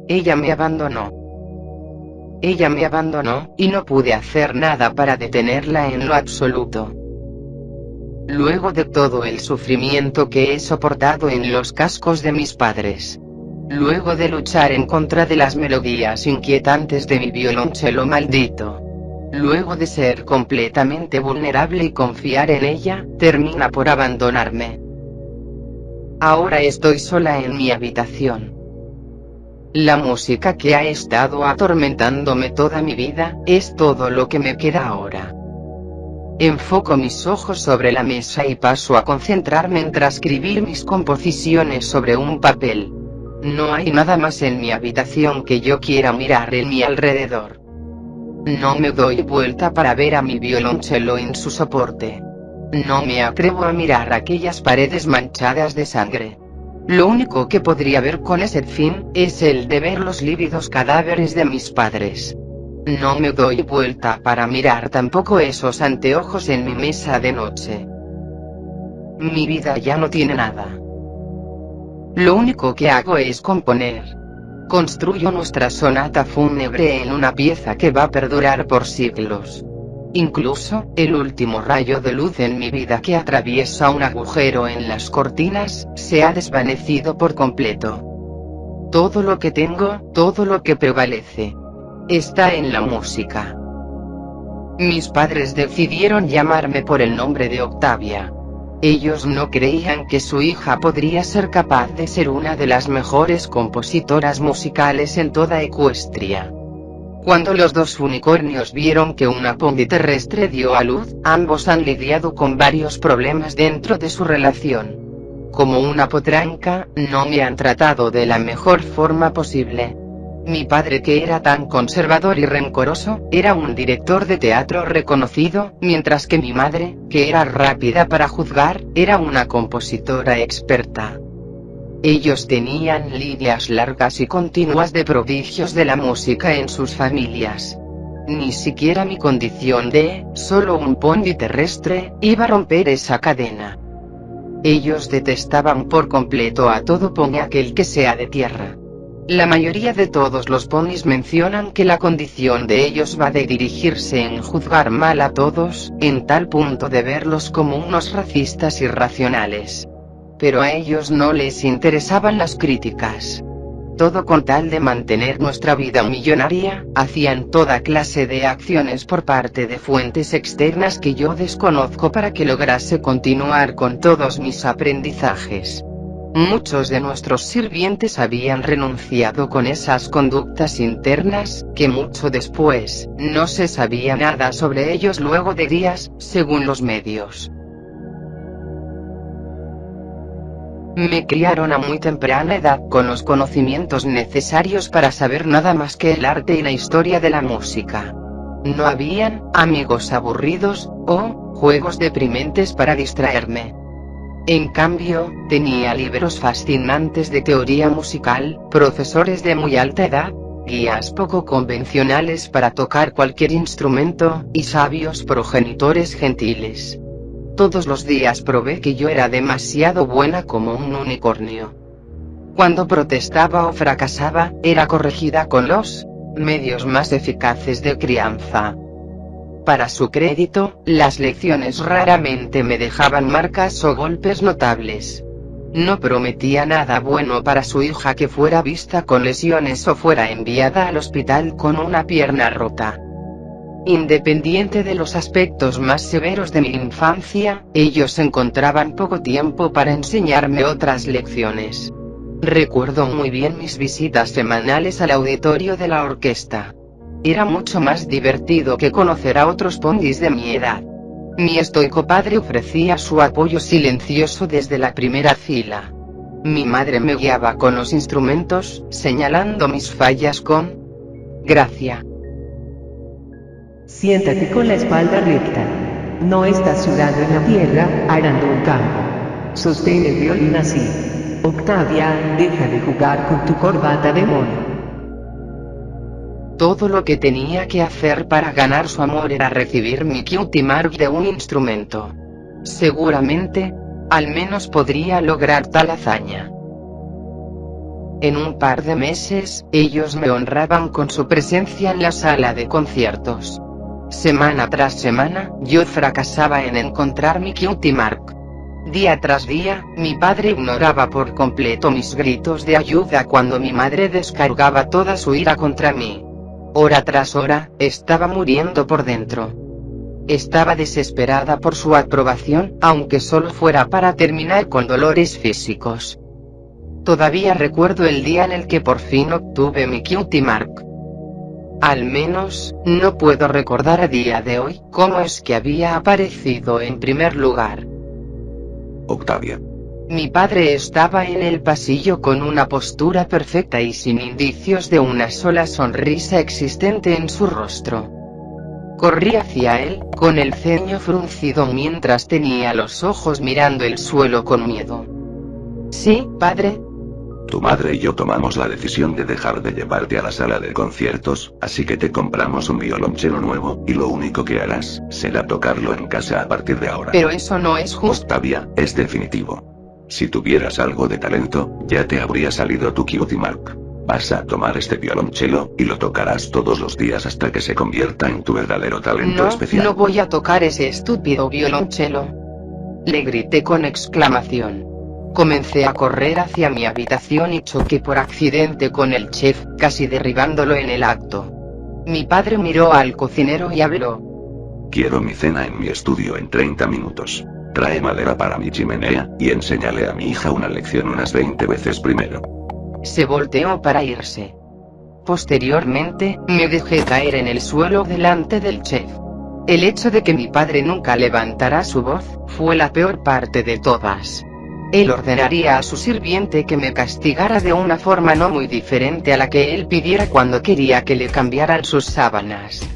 Ella me abandonó. Ella me abandonó, y no pude hacer nada para detenerla en lo absoluto. Luego de todo el sufrimiento que he soportado en los cascos de mis padres. Luego de luchar en contra de las melodías inquietantes de mi violonchelo maldito. Luego de ser completamente vulnerable y confiar en ella, termina por abandonarme. Ahora estoy sola en mi habitación. La música que ha estado atormentándome toda mi vida, es todo lo que me queda ahora. Enfoco mis ojos sobre la mesa y paso a concentrarme en transcribir mis composiciones sobre un papel. No hay nada más en mi habitación que yo quiera mirar en mi alrededor. No me doy vuelta para ver a mi violonchelo en su soporte. No me atrevo a mirar aquellas paredes manchadas de sangre. Lo único que podría ver con ese fin, es el de ver los lívidos cadáveres de mis padres. No me doy vuelta para mirar tampoco esos anteojos en mi mesa de noche. Mi vida ya no tiene nada. Lo único que hago es componer. Construyo nuestra sonata fúnebre en una pieza que va a perdurar por siglos. Incluso, el último rayo de luz en mi vida que atraviesa un agujero en las cortinas, se ha desvanecido por completo. Todo lo que tengo, todo lo que prevalece, está en la música. Mis padres decidieron llamarme por el nombre de Octavia. Ellos no creían que su hija podría ser capaz de ser una de las mejores compositoras musicales en toda Ecuestria. Cuando los dos unicornios vieron que una pony terrestre dio a luz, ambos han lidiado con varios problemas dentro de su relación. Como una potranca, no me han tratado de la mejor forma posible. Mi padre, que era tan conservador y rencoroso, era un director de teatro reconocido, mientras que mi madre, que era rápida para juzgar, era una compositora experta. Ellos tenían líneas largas y continuas de prodigios de la música en sus familias. Ni siquiera mi condición de, solo un pony terrestre, iba a romper esa cadena. Ellos detestaban por completo a todo pony aquel que sea de tierra. La mayoría de todos los ponis mencionan que la condición de ellos va de dirigirse en juzgar mal a todos, en tal punto de verlos como unos racistas irracionales. Pero a ellos no les interesaban las críticas. Todo con tal de mantener nuestra vida millonaria, hacían toda clase de acciones por parte de fuentes externas que yo desconozco para que lograse continuar con todos mis aprendizajes. Muchos de nuestros sirvientes habían renunciado con esas conductas internas, que mucho después, no se sabía nada sobre ellos luego de días, según los medios. Me criaron a muy temprana edad con los conocimientos necesarios para saber nada más que el arte y la historia de la música. No habían amigos aburridos, o juegos deprimentes para distraerme. En cambio, tenía libros fascinantes de teoría musical, profesores de muy alta edad, guías poco convencionales para tocar cualquier instrumento, y sabios progenitores gentiles. Todos los días probé que yo era demasiado buena como un unicornio. Cuando protestaba o fracasaba, era corregida con los medios más eficaces de crianza. Para su crédito, las lecciones raramente me dejaban marcas o golpes notables. No prometía nada bueno para su hija que fuera vista con lesiones o fuera enviada al hospital con una pierna rota. Independiente de los aspectos más severos de mi infancia, ellos encontraban poco tiempo para enseñarme otras lecciones. Recuerdo muy bien mis visitas semanales al auditorio de la orquesta. Era mucho más divertido que conocer a otros ponis de mi edad. Mi estoico padre ofrecía su apoyo silencioso desde la primera fila. Mi madre me guiaba con los instrumentos, señalando mis fallas con gracia. Siéntate con la espalda recta. No estás sudando en la tierra, arando un campo. Sostén el violín así. Octavia, deja de jugar con tu corbata de mono. Todo lo que tenía que hacer para ganar su amor era recibir mi cutie mark de un instrumento. Seguramente, al menos podría lograr tal hazaña. En un par de meses, ellos me honraban con su presencia en la sala de conciertos. Semana tras semana, yo fracasaba en encontrar mi cutie mark. Día tras día, mi padre ignoraba por completo mis gritos de ayuda cuando mi madre descargaba toda su ira contra mí. Hora tras hora, estaba muriendo por dentro. Estaba desesperada por su aprobación, aunque solo fuera para terminar con dolores físicos. Todavía recuerdo el día en el que por fin obtuve mi cutie mark. Al menos, no puedo recordar a día de hoy cómo es que había aparecido en primer lugar. Octavia. Mi padre estaba en el pasillo con una postura perfecta y sin indicios de una sola sonrisa existente en su rostro. Corrí hacia él, con el ceño fruncido mientras tenía los ojos mirando el suelo con miedo. «Sí, padre». Tu madre y yo tomamos la decisión de dejar de llevarte a la sala de conciertos, así que te compramos un violonchelo nuevo, y lo único que harás será tocarlo en casa a partir de ahora. Pero eso no es justo. Octavia, es definitivo. Si tuvieras algo de talento, ya te habría salido tu cutie mark. Vas a tomar este violonchelo, y lo tocarás todos los días hasta que se convierta en tu verdadero talento especial. No voy a tocar ese estúpido violonchelo. Le grité con exclamación. Comencé a correr hacia mi habitación y choqué por accidente con el chef, casi derribándolo en el acto. Mi padre miró al cocinero y habló. Quiero mi cena en mi estudio en 30 minutos. Trae madera para mi chimenea, y enséñale a mi hija una lección unas 20 veces primero. Se volteó para irse. Posteriormente, me dejé caer en el suelo delante del chef. El hecho de que mi padre nunca levantara su voz, fue la peor parte de todas. Él ordenaría a su sirviente que me castigara de una forma no muy diferente a la que él pidiera cuando quería que le cambiaran sus sábanas.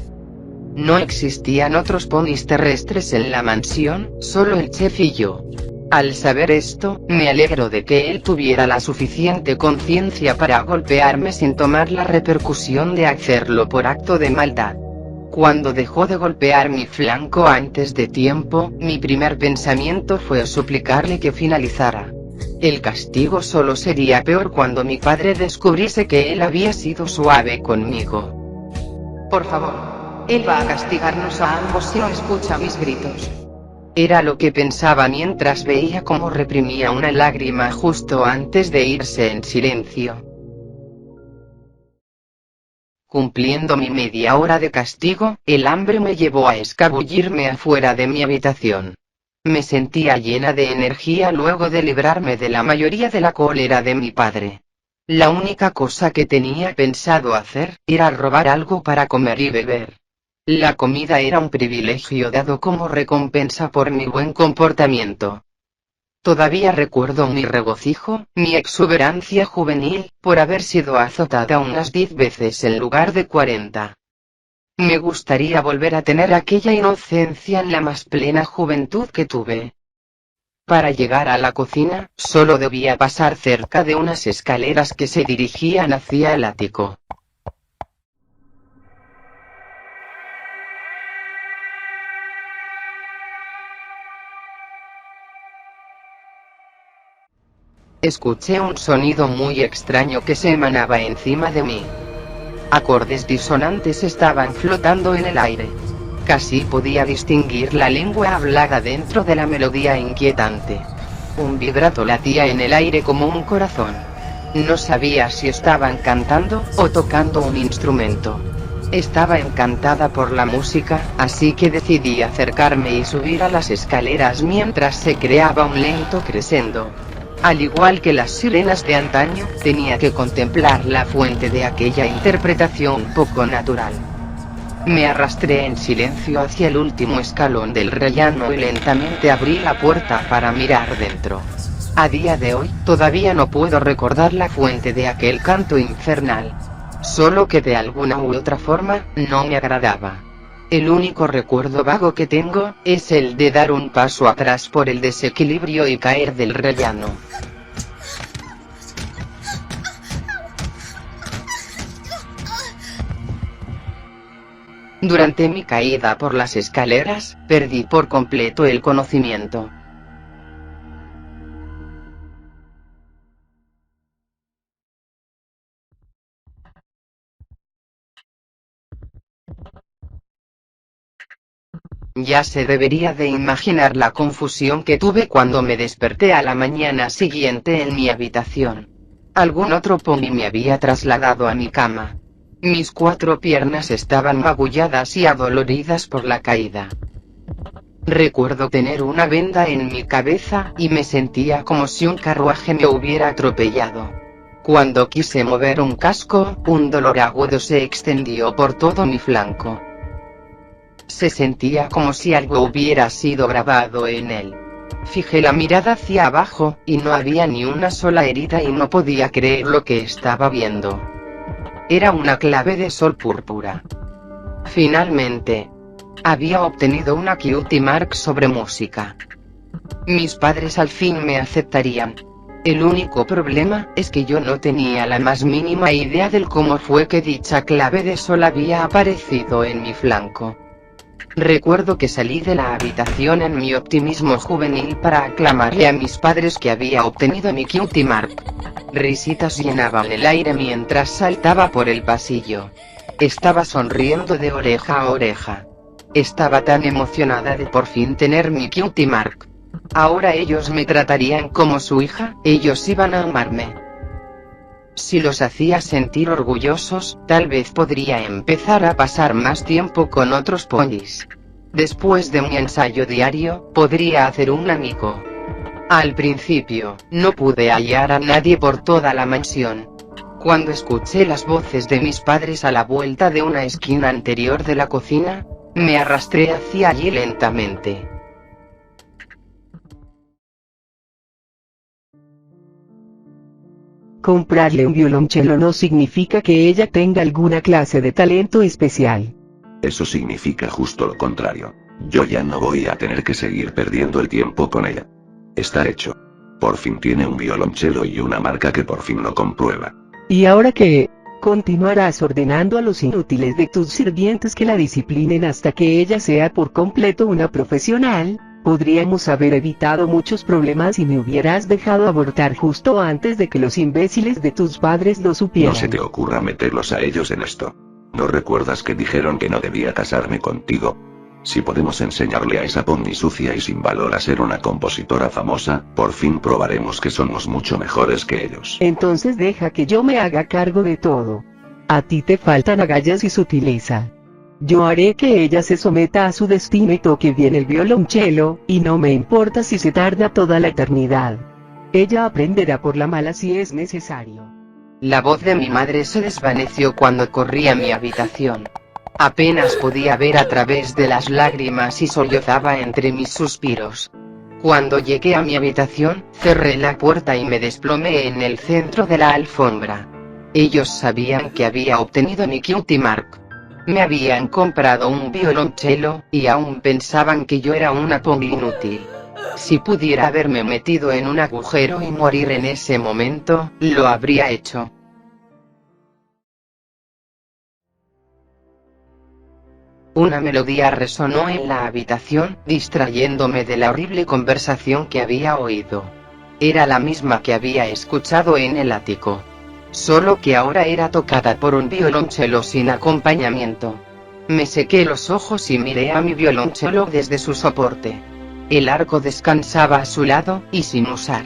No existían otros ponis terrestres en la mansión, solo el chef y yo. Al saber esto, me alegro de que él tuviera la suficiente conciencia para golpearme sin tomar la repercusión de hacerlo por acto de maldad. Cuando dejó de golpear mi flanco antes de tiempo, mi primer pensamiento fue suplicarle que finalizara. El castigo solo sería peor cuando mi padre descubriese que él había sido suave conmigo. Por favor, él va a castigarnos a ambos si no escucha mis gritos. Era lo que pensaba mientras veía cómo reprimía una lágrima justo antes de irse en silencio. Cumpliendo mi media hora de castigo, el hambre me llevó a escabullirme afuera de mi habitación. Me sentía llena de energía luego de librarme de la mayoría de la cólera de mi padre. La única cosa que tenía pensado hacer, era robar algo para comer y beber. La comida era un privilegio dado como recompensa por mi buen comportamiento. Todavía recuerdo mi regocijo, mi exuberancia juvenil, por haber sido azotada unas 10 veces en lugar de 40. Me gustaría volver a tener aquella inocencia en la más plena juventud que tuve. Para llegar a la cocina, solo debía pasar cerca de unas escaleras que se dirigían hacia el ático. Escuché un sonido muy extraño que se emanaba encima de mí. Acordes disonantes estaban flotando en el aire. Casi podía distinguir la lengua hablada dentro de la melodía inquietante. Un vibrato latía en el aire como un corazón. No sabía si estaban cantando o tocando un instrumento. Estaba encantada por la música, así que decidí acercarme y subir a las escaleras mientras se creaba un lento crescendo. Al igual que las sirenas de antaño, tenía que contemplar la fuente de aquella interpretación poco natural. Me arrastré en silencio hacia el último escalón del rellano y lentamente abrí la puerta para mirar dentro. A día de hoy, todavía no puedo recordar la fuente de aquel canto infernal. Solo que de alguna u otra forma, no me agradaba. El único recuerdo vago que tengo, es el de dar un paso atrás por el desequilibrio y caer del rellano. Durante mi caída por las escaleras, perdí por completo el conocimiento. Ya se debería de imaginar la confusión que tuve cuando me desperté a la mañana siguiente en mi habitación. Algún otro pony me había trasladado a mi cama. Mis 4 piernas estaban magulladas y adoloridas por la caída. Recuerdo tener una venda en mi cabeza y me sentía como si un carruaje me hubiera atropellado. Cuando quise mover un casco, un dolor agudo se extendió por todo mi flanco. Se sentía como si algo hubiera sido grabado en él. Fijé la mirada hacia abajo, y no había ni una sola herida y no podía creer lo que estaba viendo. Era una clave de sol púrpura. Finalmente, había obtenido una cutie mark sobre música. Mis padres al fin me aceptarían. El único problema es que yo no tenía la más mínima idea del cómo fue que dicha clave de sol había aparecido en mi flanco. Recuerdo que salí de la habitación en mi optimismo juvenil para aclamarle a mis padres que había obtenido mi cutie mark. Risitas llenaban el aire mientras saltaba por el pasillo. Estaba sonriendo de oreja a oreja. Estaba tan emocionada de por fin tener mi cutie mark. Ahora ellos me tratarían como su hija, ellos iban a amarme. Si los hacía sentir orgullosos, tal vez podría empezar a pasar más tiempo con otros ponis. Después de mi ensayo diario, podría hacer un amigo. Al principio, no pude hallar a nadie por toda la mansión. Cuando escuché las voces de mis padres a la vuelta de una esquina anterior de la cocina, me arrastré hacia allí lentamente. Comprarle un violonchelo no significa que ella tenga alguna clase de talento especial. Eso significa justo lo contrario. Yo ya no voy a tener que seguir perdiendo el tiempo con ella. Está hecho. Por fin tiene un violonchelo y una marca que por fin lo comprueba. ¿Y ahora qué? ¿Continuarás ordenando a los inútiles de tus sirvientes que la disciplinen hasta que ella sea por completo una profesional? Podríamos haber evitado muchos problemas si me hubieras dejado abortar justo antes de que los imbéciles de tus padres lo supieran. No se te ocurra meterlos a ellos en esto. ¿No recuerdas que dijeron que no debía casarme contigo? Si podemos enseñarle a esa pony sucia y sin valor a ser una compositora famosa, por fin probaremos que somos mucho mejores que ellos. Entonces deja que yo me haga cargo de todo. A ti te faltan agallas y sutileza. Yo haré que ella se someta a su destino y toque bien el violonchelo, y no me importa si se tarda toda la eternidad. Ella aprenderá por la mala si es necesario. La voz de mi madre se desvaneció cuando corrí a mi habitación. Apenas podía ver a través de las lágrimas y sollozaba entre mis suspiros. Cuando llegué a mi habitación, cerré la puerta y me desplomé en el centro de la alfombra. Ellos sabían que había obtenido mi cutie mark. Me habían comprado un violonchelo, y aún pensaban que yo era una pony inútil. Si pudiera haberme metido en un agujero y morir en ese momento, lo habría hecho. Una melodía resonó en la habitación, distrayéndome de la horrible conversación que había oído. Era la misma que había escuchado en el ático. Solo que ahora era tocada por un violonchelo sin acompañamiento. Me sequé los ojos y miré a mi violonchelo desde su soporte. El arco descansaba a su lado, y sin usar.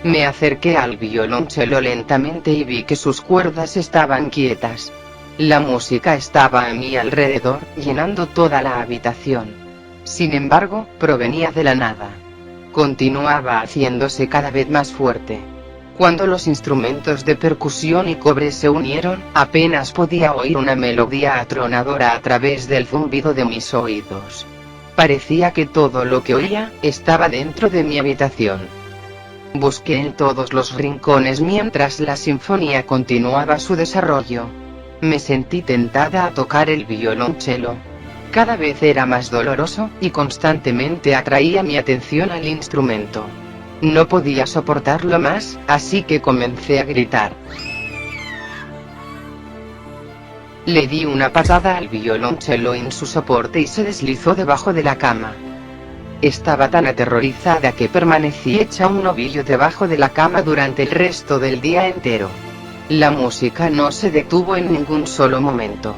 Me acerqué al violonchelo lentamente y vi que sus cuerdas estaban quietas. La música estaba a mi alrededor, llenando toda la habitación. Sin embargo, provenía de la nada. Continuaba haciéndose cada vez más fuerte. Cuando los instrumentos de percusión y cobre se unieron, apenas podía oír una melodía atronadora a través del zumbido de mis oídos. Parecía que todo lo que oía, estaba dentro de mi habitación. Busqué en todos los rincones mientras la sinfonía continuaba su desarrollo. Me sentí tentada a tocar el violonchelo. Cada vez era más doloroso, y constantemente atraía mi atención al instrumento. No podía soportarlo más, así que comencé a gritar. Le di una patada al violonchelo en su soporte y se deslizó debajo de la cama. Estaba tan aterrorizada que permanecí hecha un ovillo debajo de la cama durante el resto del día entero. La música no se detuvo en ningún solo momento.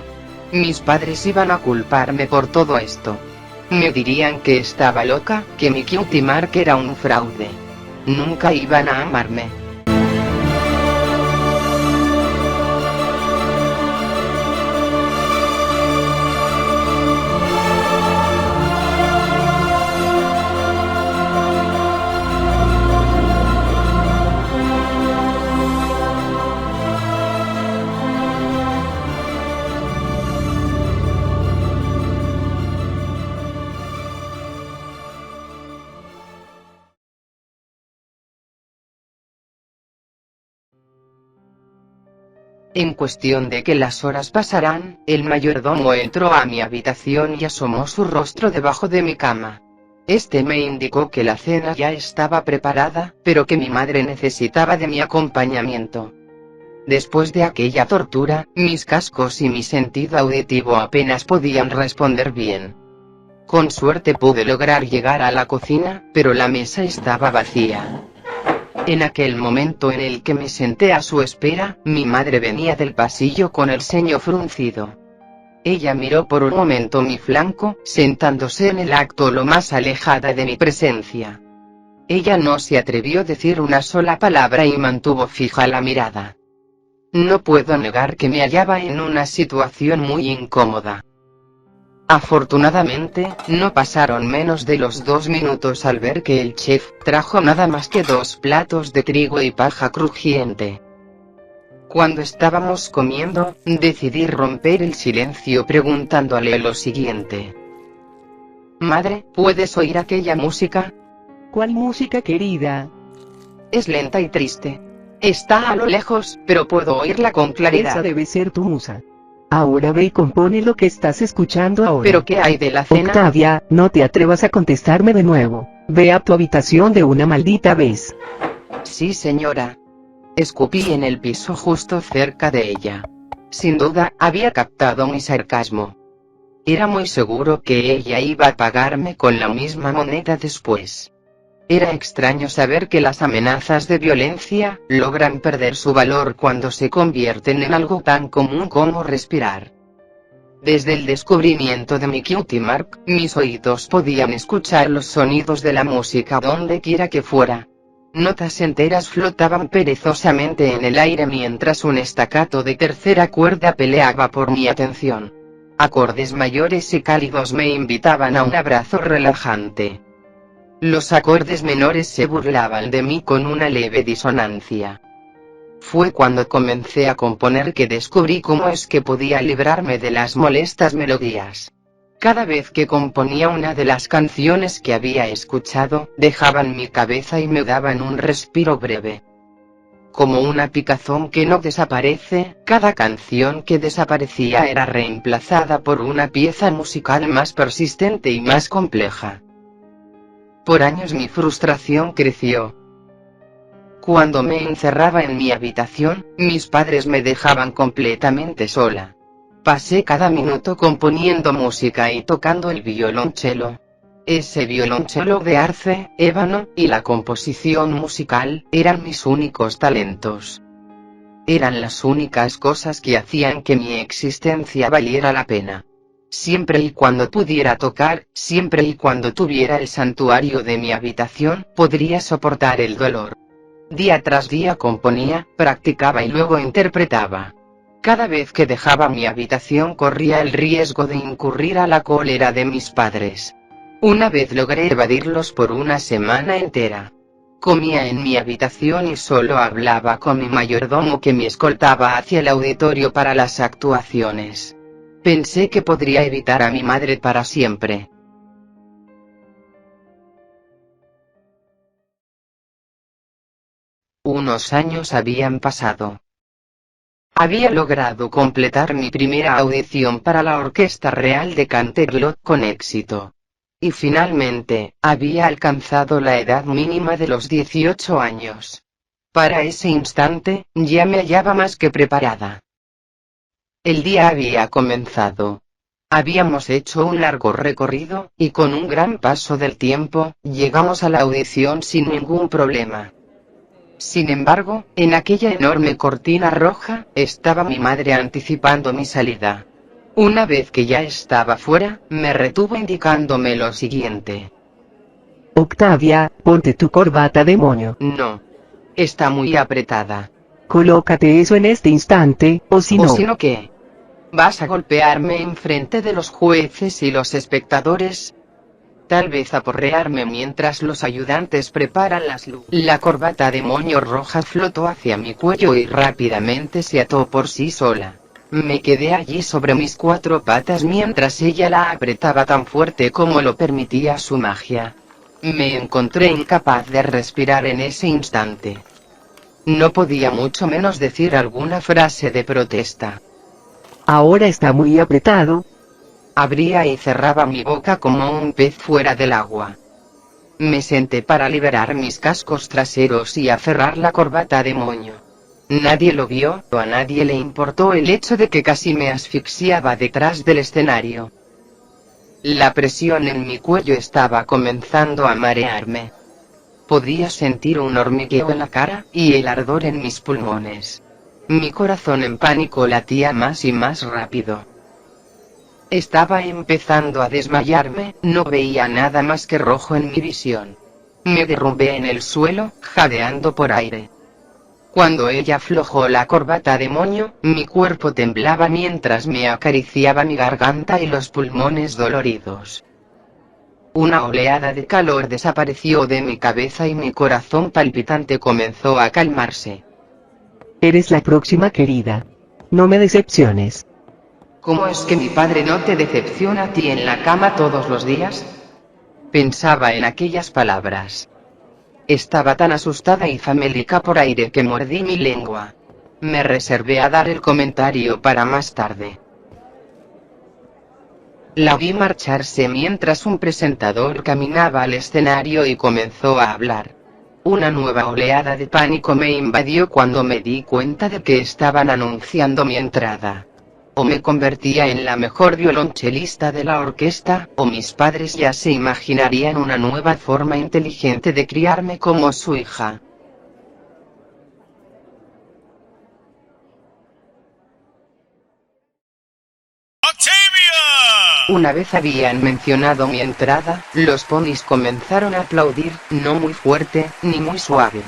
Mis padres iban a culparme por todo esto. Me dirían que estaba loca, que mi Cutie Mark era un fraude. Nunca iban a amarme. En cuestión de que las horas pasarán, el mayordomo entró a mi habitación y asomó su rostro debajo de mi cama. Este me indicó que la cena ya estaba preparada, pero que mi madre necesitaba de mi acompañamiento. Después de aquella tortura, mis cascos y mi sentido auditivo apenas podían responder bien. Con suerte pude lograr llegar a la cocina, pero la mesa estaba vacía. En aquel momento en el que me senté a su espera, mi madre venía del pasillo con el ceño fruncido. Ella miró por un momento mi flanco, sentándose en el acto lo más alejada de mi presencia. Ella no se atrevió a decir una sola palabra y mantuvo fija la mirada. No puedo negar que me hallaba en una situación muy incómoda. Afortunadamente, no pasaron menos de los 2 minutos al ver que el chef trajo nada más que 2 platos de trigo y paja crujiente. Cuando estábamos comiendo, decidí romper el silencio preguntándole lo siguiente. Madre, ¿puedes oír aquella música? ¿Cuál música, querida? Es lenta y triste. Está a lo lejos, pero puedo oírla con claridad. Esa debe ser tu musa. Ahora ve y compone lo que estás escuchando ahora. ¿Pero qué hay de la cena? Octavia, no te atrevas a contestarme de nuevo. Ve a tu habitación de una maldita vez. Sí, señora. Escupí en el piso justo cerca de ella. Sin duda, había captado mi sarcasmo. Era muy seguro que ella iba a pagarme con la misma moneda después. Era extraño saber que las amenazas de violencia logran perder su valor cuando se convierten en algo tan común como respirar. Desde el descubrimiento de mi Cutie Mark, mis oídos podían escuchar los sonidos de la música donde quiera que fuera. Notas enteras flotaban perezosamente en el aire mientras un staccato de tercera cuerda peleaba por mi atención. Acordes mayores y cálidos me invitaban a un abrazo relajante. Los acordes menores se burlaban de mí con una leve disonancia. Fue cuando comencé a componer que descubrí cómo es que podía librarme de las molestas melodías. Cada vez que componía una de las canciones que había escuchado, dejaban mi cabeza y me daban un respiro breve. Como una picazón que no desaparece, cada canción que desaparecía era reemplazada por una pieza musical más persistente y más compleja. Por años mi frustración creció. Cuando me encerraba en mi habitación, mis padres me dejaban completamente sola. Pasé cada minuto componiendo música y tocando el violonchelo. Ese violonchelo de arce, ébano, y la composición musical, eran mis únicos talentos. Eran las únicas cosas que hacían que mi existencia valiera la pena. Siempre y cuando pudiera tocar, siempre y cuando tuviera el santuario de mi habitación, podría soportar el dolor. Día tras día componía, practicaba y luego interpretaba. Cada vez que dejaba mi habitación corría el riesgo de incurrir a la cólera de mis padres. Una vez logré evadirlos por una semana entera. Comía en mi habitación y solo hablaba con mi mayordomo que me escoltaba hacia el auditorio para las actuaciones. Pensé que podría evitar a mi madre para siempre. Unos años habían pasado. Había logrado completar mi primera audición para la Orquesta Real de Canterlot con éxito. Y finalmente, había alcanzado la edad mínima de los 18 años. Para ese instante, ya me hallaba más que preparada. El día había comenzado. Habíamos hecho un largo recorrido, y con un gran paso del tiempo, llegamos a la audición sin ningún problema. Sin embargo, en aquella enorme cortina roja, estaba mi madre anticipando mi salida. Una vez que ya estaba fuera, me retuvo indicándome lo siguiente. Octavia, ponte tu corbata, demonio. No. Está muy apretada. Colócate eso en este instante, o si no... ¿O si no qué? ¿Vas a golpearme en frente de los jueces y los espectadores? Tal vez aporrearme mientras los ayudantes preparan las luces. La corbata demonio roja flotó hacia mi cuello y rápidamente se ató por sí sola. Me quedé allí sobre mis 4 patas mientras ella la apretaba tan fuerte como lo permitía su magia. Me encontré incapaz de respirar en ese instante. No podía mucho menos decir alguna frase de protesta. Ahora está muy apretado. Abría y cerraba mi boca como un pez fuera del agua. Me senté para liberar mis cascos traseros y aferrar la corbata demonio. Nadie lo vio, o a nadie le importó el hecho de que casi me asfixiaba detrás del escenario. La presión en mi cuello estaba comenzando a marearme. Podía sentir un hormigueo en la cara, y el ardor en mis pulmones. Mi corazón en pánico latía más y más rápido. Estaba empezando a desmayarme, no veía nada más que rojo en mi visión. Me derrumbé en el suelo, jadeando por aire. Cuando ella aflojó la corbata demonio, mi cuerpo temblaba mientras me acariciaba mi garganta y los pulmones doloridos. Una oleada de calor desapareció de mi cabeza y mi corazón palpitante comenzó a calmarse. Eres la próxima, querida. No me decepciones. ¿Cómo es que mi padre no te decepciona a ti en la cama todos los días? Pensaba en aquellas palabras. Estaba tan asustada y famélica por aire que mordí mi lengua. Me reservé a dar el comentario para más tarde. La vi marcharse mientras un presentador caminaba al escenario y comenzó a hablar. Una nueva oleada de pánico me invadió cuando me di cuenta de que estaban anunciando mi entrada. O me convertía en la mejor violonchelista de la orquesta, o mis padres ya se imaginarían una nueva forma inteligente de criarme como su hija. Una vez habían mencionado mi entrada, los ponis comenzaron a aplaudir, no muy fuerte, ni muy suave.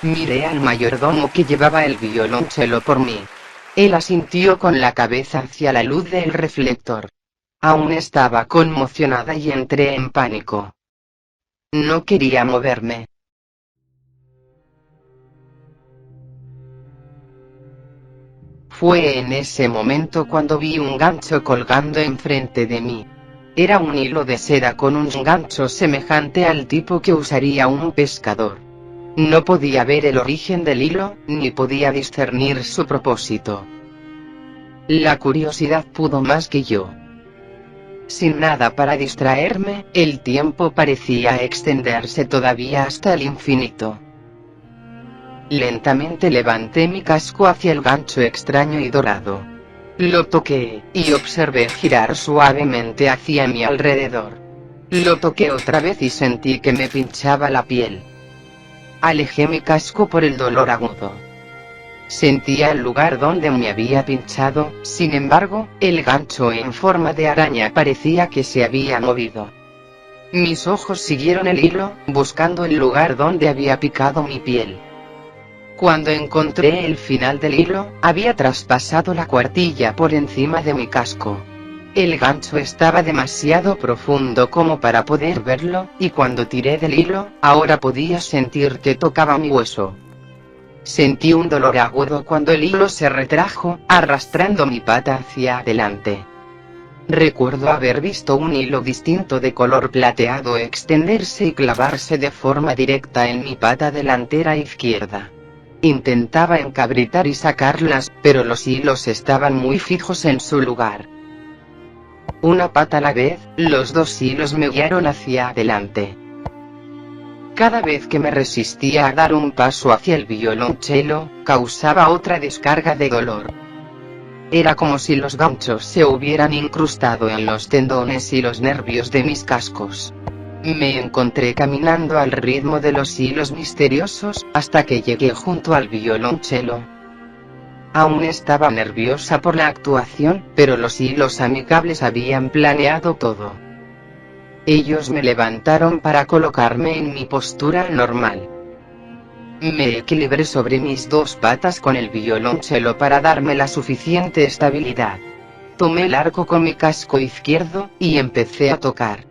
Miré al mayordomo que llevaba el violonchelo por mí. Él asintió con la cabeza hacia la luz del reflector. Aún estaba conmocionada y entré en pánico. No quería moverme. Fue en ese momento cuando vi un gancho colgando enfrente de mí. Era un hilo de seda con un gancho semejante al tipo que usaría un pescador. No podía ver el origen del hilo, ni podía discernir su propósito. La curiosidad pudo más que yo. Sin nada para distraerme, el tiempo parecía extenderse todavía hasta el infinito. Lentamente levanté mi casco hacia el gancho extraño y dorado. Lo toqué, y observé girar suavemente hacia mi alrededor. Lo toqué otra vez y sentí que me pinchaba la piel. Alejé mi casco por el dolor agudo. Sentía el lugar donde me había pinchado, sin embargo, el gancho en forma de araña parecía que se había movido. Mis ojos siguieron el hilo, buscando el lugar donde había picado mi piel. Cuando encontré el final del hilo, había traspasado la cuartilla por encima de mi casco. El gancho estaba demasiado profundo como para poder verlo, y cuando tiré del hilo, ahora podía sentir que tocaba mi hueso. Sentí un dolor agudo cuando el hilo se retrajo, arrastrando mi pata hacia adelante. Recuerdo haber visto un hilo distinto de color plateado extenderse y clavarse de forma directa en mi pata delantera izquierda. Intentaba encabritar y sacarlas, pero los hilos estaban muy fijos en su lugar. Una pata a la vez, los 2 hilos me guiaron hacia adelante. Cada vez que me resistía a dar un paso hacia el violonchelo, causaba otra descarga de dolor. Era como si los ganchos se hubieran incrustado en los tendones y los nervios de mis cascos. Me encontré caminando al ritmo de los hilos misteriosos, hasta que llegué junto al violonchelo. Aún estaba nerviosa por la actuación, pero los hilos amigables habían planeado todo. Ellos me levantaron para colocarme en mi postura normal. Me equilibré sobre mis dos patas con el violonchelo para darme la suficiente estabilidad. Tomé el arco con mi casco izquierdo, y empecé a tocar.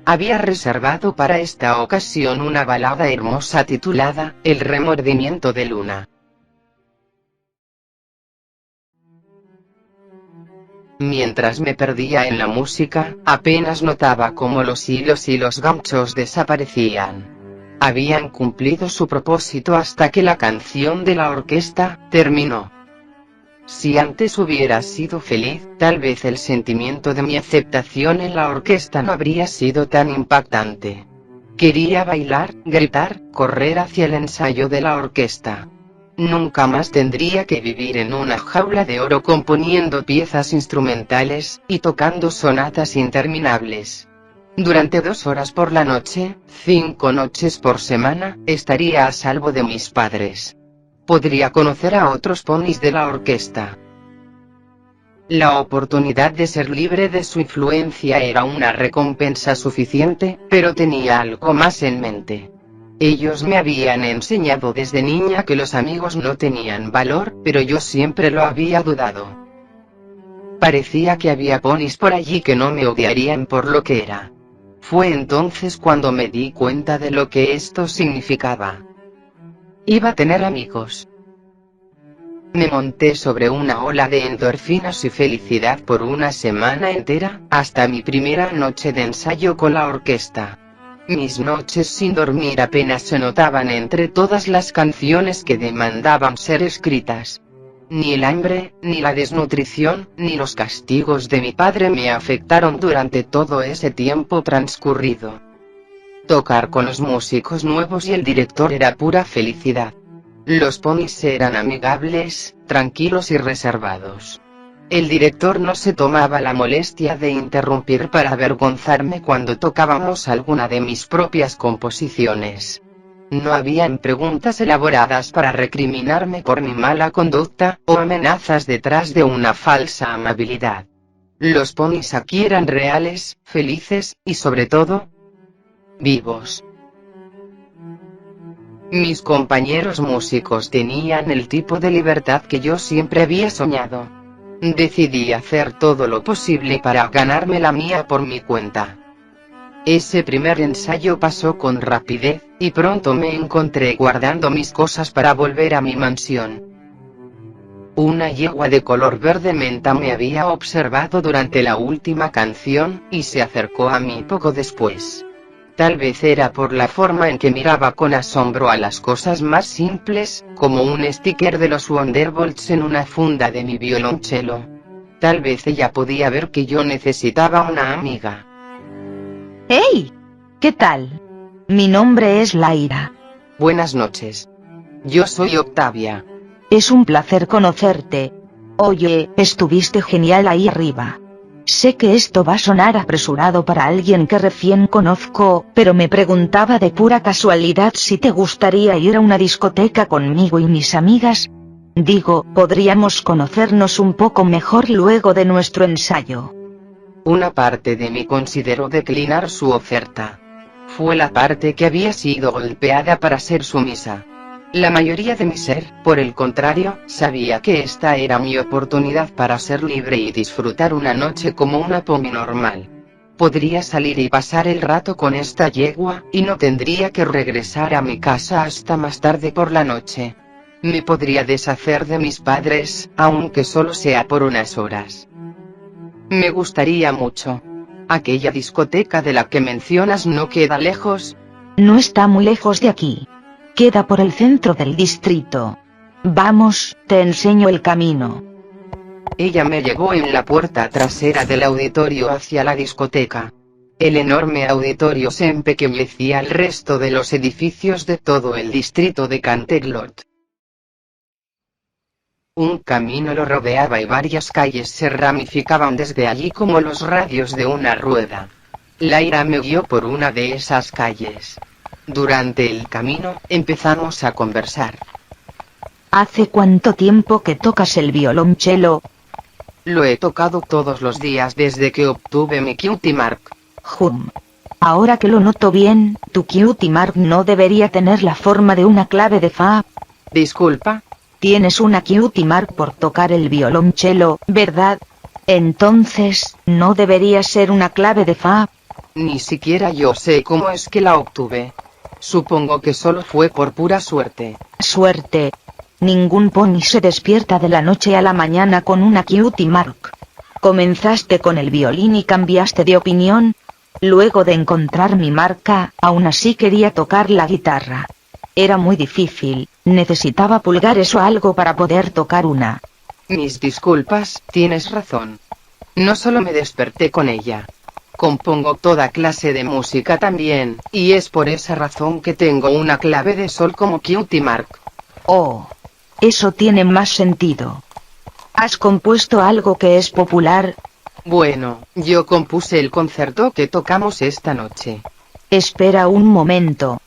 Había reservado para esta ocasión una balada hermosa titulada El remordimiento de Luna. Mientras me perdía en la música, apenas notaba cómo los hilos y los ganchos desaparecían. Habían cumplido su propósito hasta que la canción de la orquesta terminó. Si antes hubiera sido feliz, tal vez el sentimiento de mi aceptación en la orquesta no habría sido tan impactante. Quería bailar, gritar, correr hacia el ensayo de la orquesta. Nunca más tendría que vivir en una jaula de oro componiendo piezas instrumentales y tocando sonatas interminables. Durante 2 horas por la noche, 5 noches por semana, estaría a salvo de mis padres. Podría conocer a otros ponis de la orquesta. La oportunidad de ser libre de su influencia era una recompensa suficiente, pero tenía algo más en mente. Ellos me habían enseñado desde niña que los amigos no tenían valor, pero yo siempre lo había dudado. Parecía que había ponis por allí que no me odiarían por lo que era. Fue entonces cuando me di cuenta de lo que esto significaba. Iba a tener amigos. Me monté sobre una ola de endorfinas y felicidad por una semana entera, hasta mi primera noche de ensayo con la orquesta. Mis noches sin dormir apenas se notaban entre todas las canciones que demandaban ser escritas. Ni el hambre, ni la desnutrición, ni los castigos de mi padre me afectaron durante todo ese tiempo transcurrido. Tocar con los músicos nuevos y el director era pura felicidad. Los ponis eran amigables, tranquilos y reservados. El director no se tomaba la molestia de interrumpir para avergonzarme cuando tocábamos alguna de mis propias composiciones. No habían preguntas elaboradas para recriminarme por mi mala conducta, o amenazas detrás de una falsa amabilidad. Los ponis aquí eran reales, felices, y sobre todo, vivos. Mis compañeros músicos tenían el tipo de libertad que yo siempre había soñado. Decidí hacer todo lo posible para ganarme la mía por mi cuenta. Ese primer ensayo pasó con rapidez, y pronto me encontré guardando mis cosas para volver a mi mansión. Una yegua de color verde menta me había observado durante la última canción, y se acercó a mí poco después. Tal vez era por la forma en que miraba con asombro a las cosas más simples, como un sticker de los Wonderbolts en una funda de mi violonchelo. Tal vez ella podía ver que yo necesitaba una amiga. ¡Hey! ¿Qué tal? Mi nombre es Laira. Buenas noches. Yo soy Octavia. Es un placer conocerte. Oye, estuviste genial ahí arriba. Sé que esto va a sonar apresurado para alguien que recién conozco, pero me preguntaba de pura casualidad si te gustaría ir a una discoteca conmigo y mis amigas. Digo, podríamos conocernos un poco mejor luego de nuestro ensayo. Una parte de mí consideró declinar su oferta. Fue la parte que había sido golpeada para ser sumisa. La mayoría de mi ser, por el contrario, sabía que esta era mi oportunidad para ser libre y disfrutar una noche como una pomi normal. Podría salir y pasar el rato con esta yegua, y no tendría que regresar a mi casa hasta más tarde por la noche. Me podría deshacer de mis padres, aunque solo sea por unas horas. Me gustaría mucho. ¿Aquella discoteca de la que mencionas no queda lejos? No está muy lejos de aquí. Queda por el centro del distrito. Vamos, te enseño el camino. Ella me llevó en la puerta trasera del auditorio hacia la discoteca. El enorme auditorio se empequeñecía al resto de los edificios de todo el distrito de Canterlot. Un camino lo rodeaba y varias calles se ramificaban desde allí como los radios de una rueda. Laira me guió por una de esas calles. Durante el camino, empezamos a conversar. ¿Hace cuánto tiempo que tocas el violonchelo? Lo he tocado todos los días desde que obtuve mi cutie mark. Ahora que lo noto bien, tu cutie mark no debería tener la forma de una clave de fa. Disculpa. Tienes una cutie mark por tocar el violonchelo, ¿verdad? Entonces, ¿no debería ser una clave de fa? Ni siquiera yo sé cómo es que la obtuve. Supongo que solo fue por pura suerte. Suerte. Ningún pony se despierta de la noche a la mañana con una cutie mark. Comenzaste con el violín y cambiaste de opinión. Luego de encontrar mi marca, aún así quería tocar la guitarra. Era muy difícil, necesitaba pulgares o algo para poder tocar una. Mis disculpas, tienes razón. No solo me desperté con ella. Compongo toda clase de música también, y es por esa razón que tengo una clave de sol como cutie mark. Oh. Eso tiene más sentido. ¿Has compuesto algo que es popular? Bueno, yo compuse el concierto que tocamos esta noche. Espera un momento.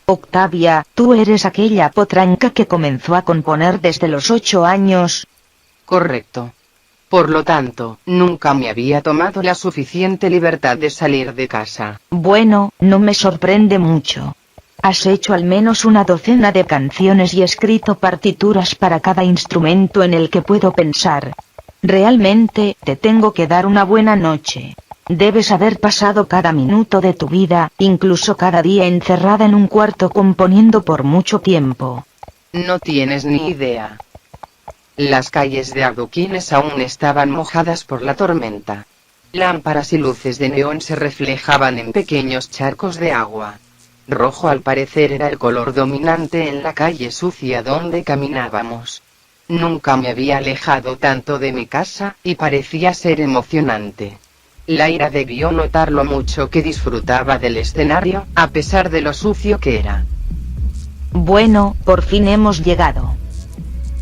Octavia, ¿tú eres aquella potranca que comenzó a componer desde los 8 años? Correcto. Por lo tanto, nunca me había tomado la suficiente libertad de salir de casa. Bueno, no me sorprende mucho. Has hecho al menos una docena de canciones y escrito partituras para cada instrumento en el que puedo pensar. Realmente, te tengo que dar una buena noche. Debes haber pasado cada minuto de tu vida, incluso cada día encerrada en un cuarto componiendo por mucho tiempo. No tienes ni idea. Las calles de adoquines aún estaban mojadas por la tormenta. Lámparas y luces de neón se reflejaban en pequeños charcos de agua. Rojo al parecer era el color dominante en la calle sucia donde caminábamos. Nunca me había alejado tanto de mi casa, y parecía ser emocionante. Laira debió notar lo mucho que disfrutaba del escenario, a pesar de lo sucio que era. Bueno, por fin hemos llegado.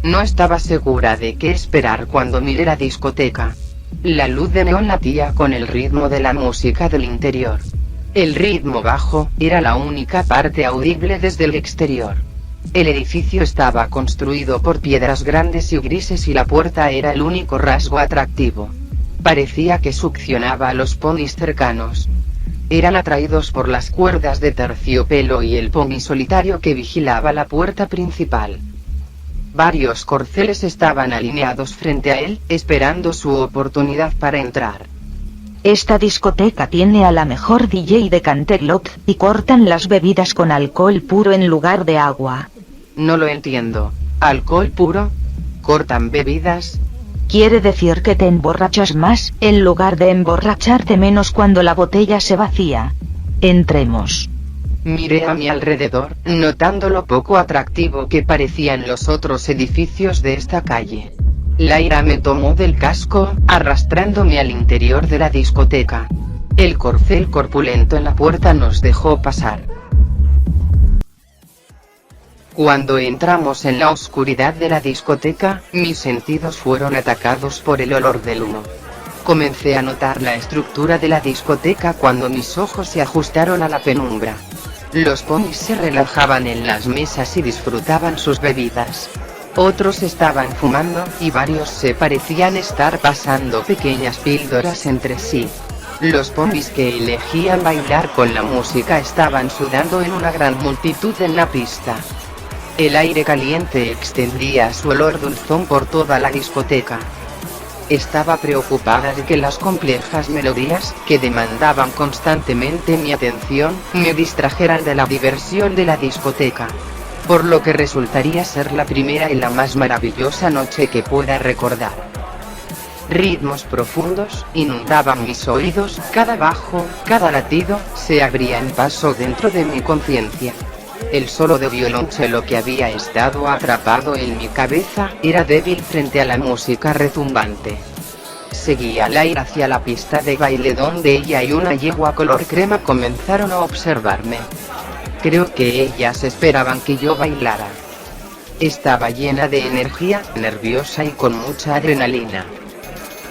No estaba segura de qué esperar cuando miré la discoteca. La luz de neón latía con el ritmo de la música del interior. El ritmo bajo era la única parte audible desde el exterior. El edificio estaba construido por piedras grandes y grises y la puerta era el único rasgo atractivo. Parecía que succionaba a los ponis cercanos. Eran atraídos por las cuerdas de terciopelo y el pony solitario que vigilaba la puerta principal. Varios corceles estaban alineados frente a él, esperando su oportunidad para entrar. Esta discoteca tiene a la mejor DJ de Canterlot, y cortan las bebidas con alcohol puro en lugar de agua. No lo entiendo. ¿Alcohol puro? ¿Cortan bebidas? Quiere decir que te emborrachas más, en lugar de emborracharte menos cuando la botella se vacía. Entremos. Miré a mi alrededor, notando lo poco atractivo que parecían los otros edificios de esta calle. Laira me tomó del casco, arrastrándome al interior de la discoteca. El corcel corpulento en la puerta nos dejó pasar. Cuando entramos en la oscuridad de la discoteca, mis sentidos fueron atacados por el olor del humo. Comencé a notar la estructura de la discoteca cuando mis ojos se ajustaron a la penumbra. Los ponis se relajaban en las mesas y disfrutaban sus bebidas. Otros estaban fumando, y varios se parecían estar pasando pequeñas píldoras entre sí. Los ponis que elegían bailar con la música estaban sudando en una gran multitud en la pista. El aire caliente extendía su olor dulzón por toda la discoteca. Estaba preocupada de que las complejas melodías, que demandaban constantemente mi atención, me distrajeran de la diversión de la discoteca. Por lo que resultaría ser la primera y la más maravillosa noche que pueda recordar. Ritmos profundos inundaban mis oídos, cada bajo, cada latido, se abría en paso dentro de mi conciencia. El solo de violonchelo que había estado atrapado en mi cabeza, era débil frente a la música retumbante. Seguí a Laira hacia la pista de baile donde ella y una yegua color crema comenzaron a observarme. Creo que ellas esperaban que yo bailara. Estaba llena de energía, nerviosa y con mucha adrenalina.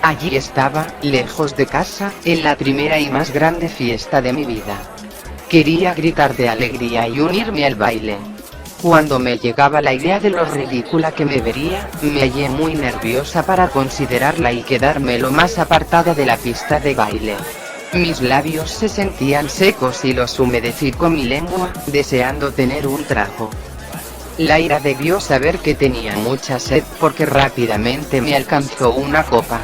Allí estaba, lejos de casa, en la primera y más grande fiesta de mi vida. Quería gritar de alegría y unirme al baile. Cuando me llegaba la idea de lo ridícula que me vería, me hallé muy nerviosa para considerarla y quedarme lo más apartada de la pista de baile. Mis labios se sentían secos y los humedecí con mi lengua, deseando tener un trago. Laira debió saber que tenía mucha sed porque rápidamente me alcanzó una copa.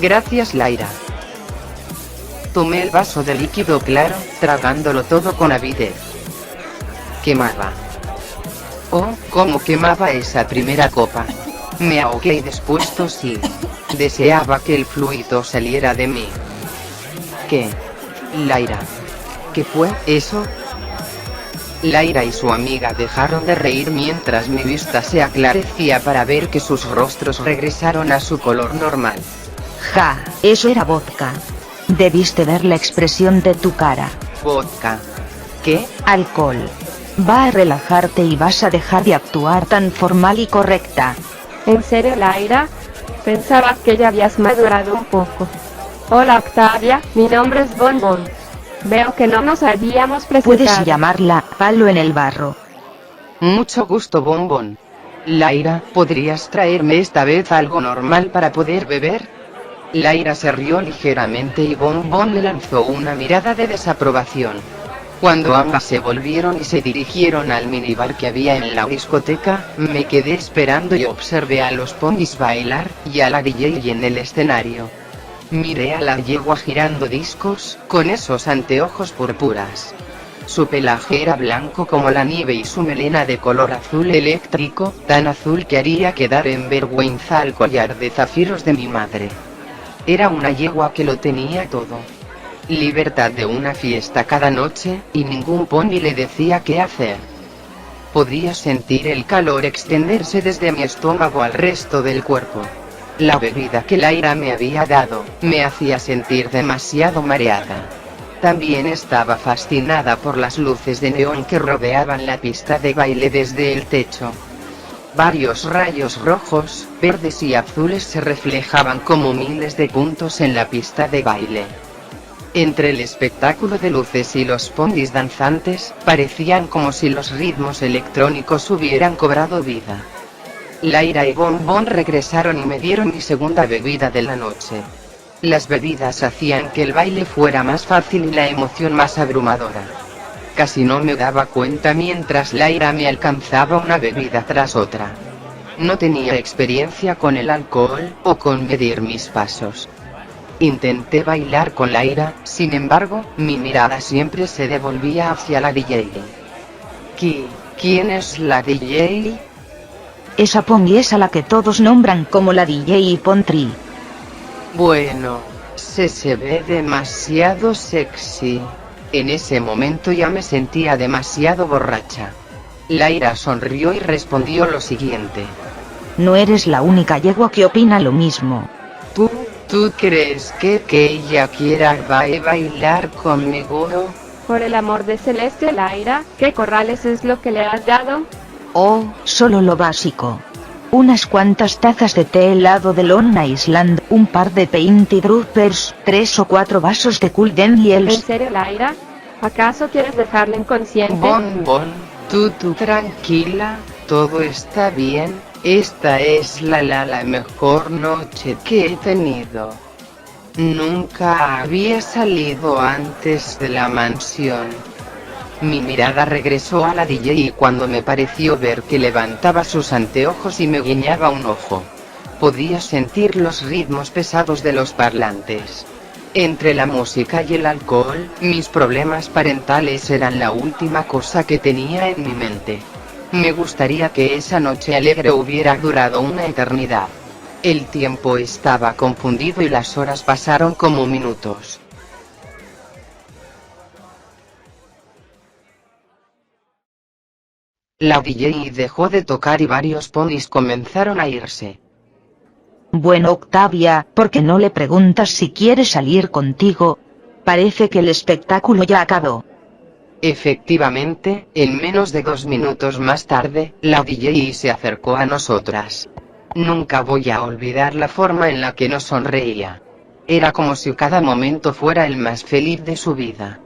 Gracias, Laira. Tomé el vaso de líquido claro, tragándolo todo con avidez. Quemaba. Oh, cómo quemaba esa primera copa. Me ahogué y después tosí. Deseaba que el fluido saliera de mí. ¿Qué? Laira. ¿Qué fue eso? Laira y su amiga dejaron de reír mientras mi vista se aclarecía para ver que sus rostros regresaron a su color normal. Ja, eso era vodka. Debiste ver la expresión de tu cara. ¿Vodka? ¿Qué? Alcohol. Va a relajarte y vas a dejar de actuar tan formal y correcta. ¿En serio, Laira? Pensaba que ya habías madurado un poco. Hola, Octavia, mi nombre es Bon Bon. Veo que no nos habíamos presentado. Puedes llamarla palo en el barro. Mucho gusto, Bon Bon. Laira, ¿podrías traerme esta vez algo normal para poder beber? Laira se rió ligeramente y Bon Bon le lanzó una mirada de desaprobación. Cuando ambas se volvieron y se dirigieron al minibar que había en la discoteca, me quedé esperando y observé a los ponis bailar, y a la DJ en el escenario. Miré a la yegua girando discos, con esos anteojos púrpuras. Su pelaje era blanco como la nieve y su melena de color azul eléctrico, tan azul que haría quedar en vergüenza al collar de zafiros de mi madre. Era una yegua que lo tenía todo. Libertad de una fiesta cada noche, y ningún pony le decía qué hacer. Podía sentir el calor extenderse desde mi estómago al resto del cuerpo. La bebida que Laira me había dado, me hacía sentir demasiado mareada. También estaba fascinada por las luces de neón que rodeaban la pista de baile desde el techo. Varios rayos rojos, verdes y azules se reflejaban como miles de puntos en la pista de baile. Entre el espectáculo de luces y los ponis danzantes, parecían como si los ritmos electrónicos hubieran cobrado vida. Laira y Bon Bon regresaron y me dieron mi segunda bebida de la noche. Las bebidas hacían que el baile fuera más fácil y la emoción más abrumadora. Casi no me daba cuenta mientras Laira me alcanzaba una bebida tras otra. No tenía experiencia con el alcohol, o con medir mis pasos. Intenté bailar con Laira, sin embargo, mi mirada siempre se devolvía hacia la DJ. ¿Quién es la DJ? Esa pony es a la que todos nombran como la DJ Pontry. Bueno, se ve demasiado sexy. En ese momento ya me sentía demasiado borracha. Laira sonrió y respondió lo siguiente. No eres la única yegua que opina lo mismo. ¿Tú crees que ella quiera bailar conmigo? Por el amor de Celeste, Laira, ¿qué corrales es lo que le has dado? Oh, solo lo básico. Unas cuantas tazas de té helado de Long Island, un par de Painted Droppers, 3 o 4 vasos de Cool Daniels. ¿En serio, Laira? ¿Acaso quieres dejarla inconsciente? Bon, tú tranquila, todo está bien. Esta es la mejor noche que he tenido. Nunca había salido antes de la mansión. Mi mirada regresó a la DJ y cuando me pareció ver que levantaba sus anteojos y me guiñaba un ojo, podía sentir los ritmos pesados de los parlantes. Entre la música y el alcohol, mis problemas parentales eran la última cosa que tenía en mi mente. Me gustaría que esa noche alegre hubiera durado una eternidad. El tiempo estaba confundido y las horas pasaron como minutos. La DJ dejó de tocar y varios ponis comenzaron a irse. Bueno, Octavia, ¿por qué no le preguntas si quiere salir contigo? Parece que el espectáculo ya acabó. Efectivamente, en menos de 2 minutos más tarde, la DJ se acercó a nosotras. Nunca voy a olvidar la forma en la que nos sonreía. Era como si cada momento fuera el más feliz de su vida.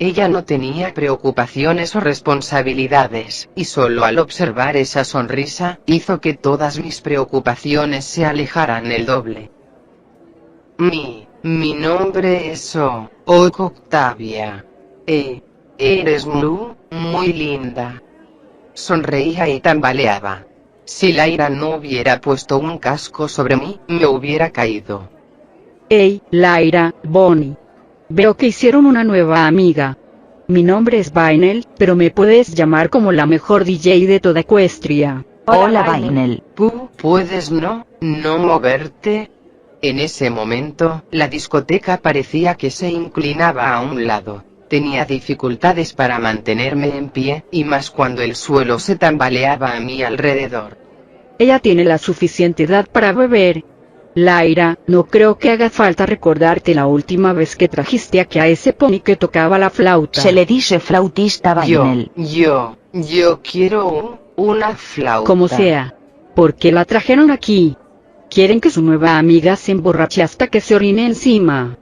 Ella no tenía preocupaciones o responsabilidades, y solo al observar esa sonrisa, hizo que todas mis preocupaciones se alejaran el doble. Mi nombre es Octavia. Eres muy linda. Sonreía y tambaleaba. Si Lyra no hubiera puesto un casco sobre mí, me hubiera caído. Hey, Lyra, Bonnie. Veo que hicieron una nueva amiga. Mi nombre es Vainel, pero me puedes llamar como la mejor DJ de toda Ecuestria. Hola, Vainel. ¿Puedes no moverte? En ese momento, la discoteca parecía que se inclinaba a un lado. Tenía dificultades para mantenerme en pie, y más cuando el suelo se tambaleaba a mi alrededor. Ella tiene la suficiente edad para beber. Lyra, no creo que haga falta recordarte la última vez que trajiste aquí a ese pony que tocaba la flauta. Se le dice flautista, Vainel. Yo quiero una flauta. Como sea. ¿Por qué la trajeron aquí? ¿Quieren que su nueva amiga se emborrache hasta que se orine encima?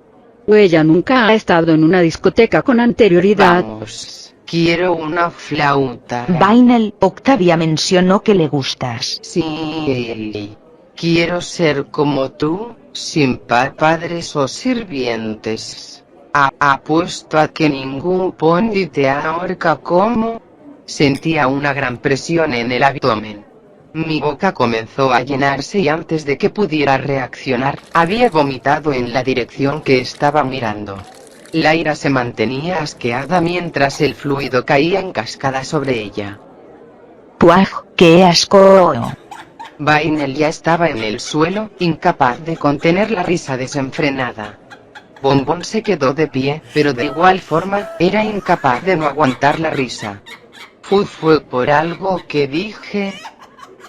¿O ella nunca ha estado en una discoteca con anterioridad? Vamos, quiero una flauta. Vainel, Octavia mencionó que le gustas. Sí. Quiero ser como tú, sin padres o sirvientes. Apuesto a que ningún pony te ahorca como... Sentía una gran presión en el abdomen. Mi boca comenzó a llenarse y antes de que pudiera reaccionar, había vomitado en la dirección que estaba mirando. Lyra se mantenía asqueada mientras el fluido caía en cascada sobre ella. ¡Puaj, qué asco! Vainel ya estaba en el suelo, incapaz de contener la risa desenfrenada. Bombón se quedó de pie, pero de igual forma, era incapaz de no aguantar la risa. Fue por algo que dije...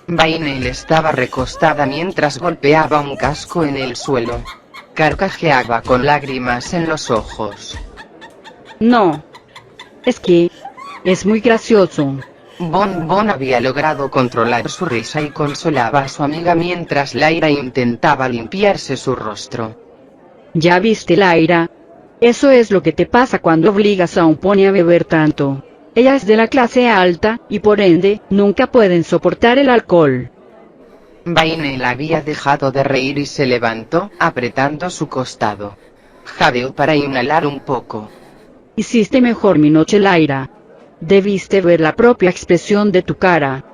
Vainel estaba recostada mientras golpeaba un casco en el suelo. Carcajeaba con lágrimas en los ojos. No. Es que... es muy gracioso. Bon había logrado controlar su risa y consolaba a su amiga mientras Lyra intentaba limpiarse su rostro. ¿Ya viste, Lyra? Eso es lo que te pasa cuando obligas a un pony a beber tanto. Ella es de la clase alta, y por ende, nunca pueden soportar el alcohol. Vainel había dejado de reír y se levantó, apretando su costado. Jadeó para inhalar un poco. Hiciste mejor mi noche, Lyra. Debiste ver la propia expresión de tu cara.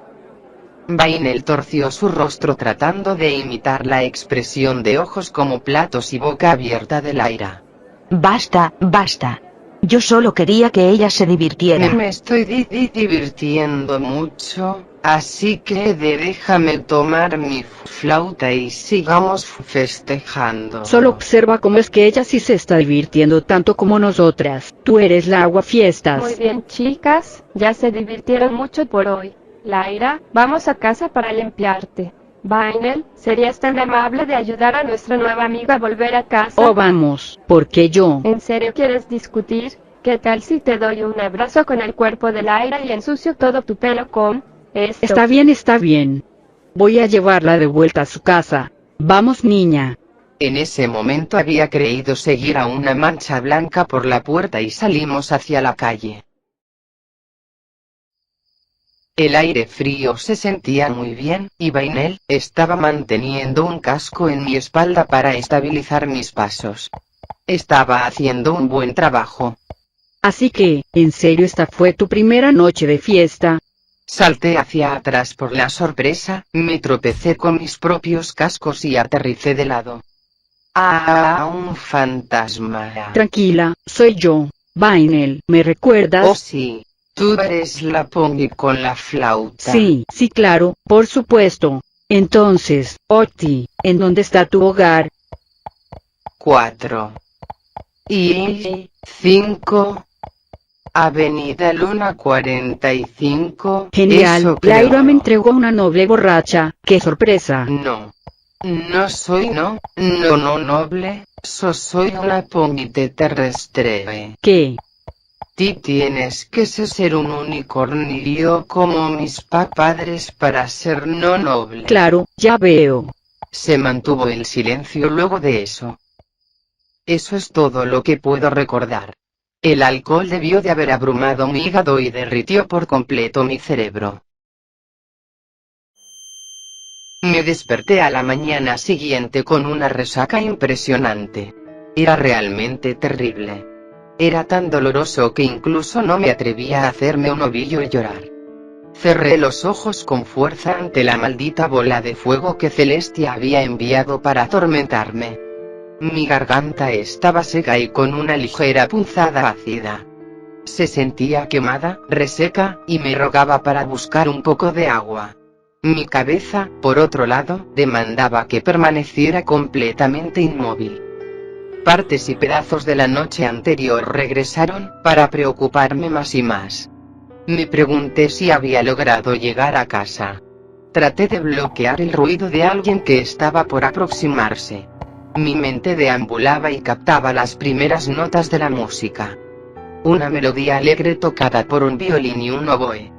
Vainel torció su rostro tratando de imitar la expresión de ojos como platos y boca abierta de Lyra. Basta. Yo solo quería que ella se divirtiera. Me estoy divirtiendo mucho, así que déjame tomar mi flauta y sigamos festejando. Solo observa cómo es que ella sí se está divirtiendo tanto como nosotras. Tú eres la aguafiestas. Muy bien, chicas, ya se divirtieron mucho por hoy. Lyra, vamos a casa para limpiarte. Vainel, ¿serías tan amable de ayudar a nuestra nueva amiga a volver a casa? Oh, vamos, porque yo... ¿En serio quieres discutir? ¿Qué tal si te doy un abrazo con el cuerpo de Lyra y ensucio todo tu pelo con esto? Está bien. Voy a llevarla de vuelta a su casa. Vamos, niña. En ese momento había creído seguir a una mancha blanca por la puerta y salimos hacia la calle. El aire frío se sentía muy bien, y Vainel estaba manteniendo un casco en mi espalda para estabilizar mis pasos. Estaba haciendo un buen trabajo. Así que, ¿en serio esta fue tu primera noche de fiesta? Salté hacia atrás por la sorpresa, me tropecé con mis propios cascos y aterricé de lado. ¡Ah, un fantasma! Tranquila, soy yo, Vainel, ¿me recuerdas? Oh sí, tú eres la pony con la flauta. Sí, claro, por supuesto. Entonces, Octi, ¿en dónde está tu hogar? 4 y 5 Avenida Luna 45. Genial, eso creo. Lyra me entregó una noble borracha, ¡qué sorpresa! No soy noble, soy una pony terrestre. ¿Qué? Tienes que ser un unicornio como mis padres para ser no noble. Claro, ya veo. Se mantuvo el silencio luego de eso. Eso es todo lo que puedo recordar. El alcohol debió de haber abrumado mi hígado y derritió por completo mi cerebro. Me desperté a la mañana siguiente con una resaca impresionante. Era realmente terrible. Era tan doloroso que incluso no me atrevía a hacerme un ovillo y llorar. Cerré los ojos con fuerza ante la maldita bola de fuego que Celestia había enviado para atormentarme. Mi garganta estaba seca y con una ligera punzada ácida. Se sentía quemada, reseca, y me rogaba para buscar un poco de agua. Mi cabeza, por otro lado, demandaba que permaneciera completamente inmóvil. Partes y pedazos de la noche anterior regresaron, para preocuparme más y más. Me pregunté si había logrado llegar a casa. Traté de bloquear el ruido de alguien que estaba por aproximarse. Mi mente deambulaba y captaba las primeras notas de la música. Una melodía alegre tocada por un violín y un oboe.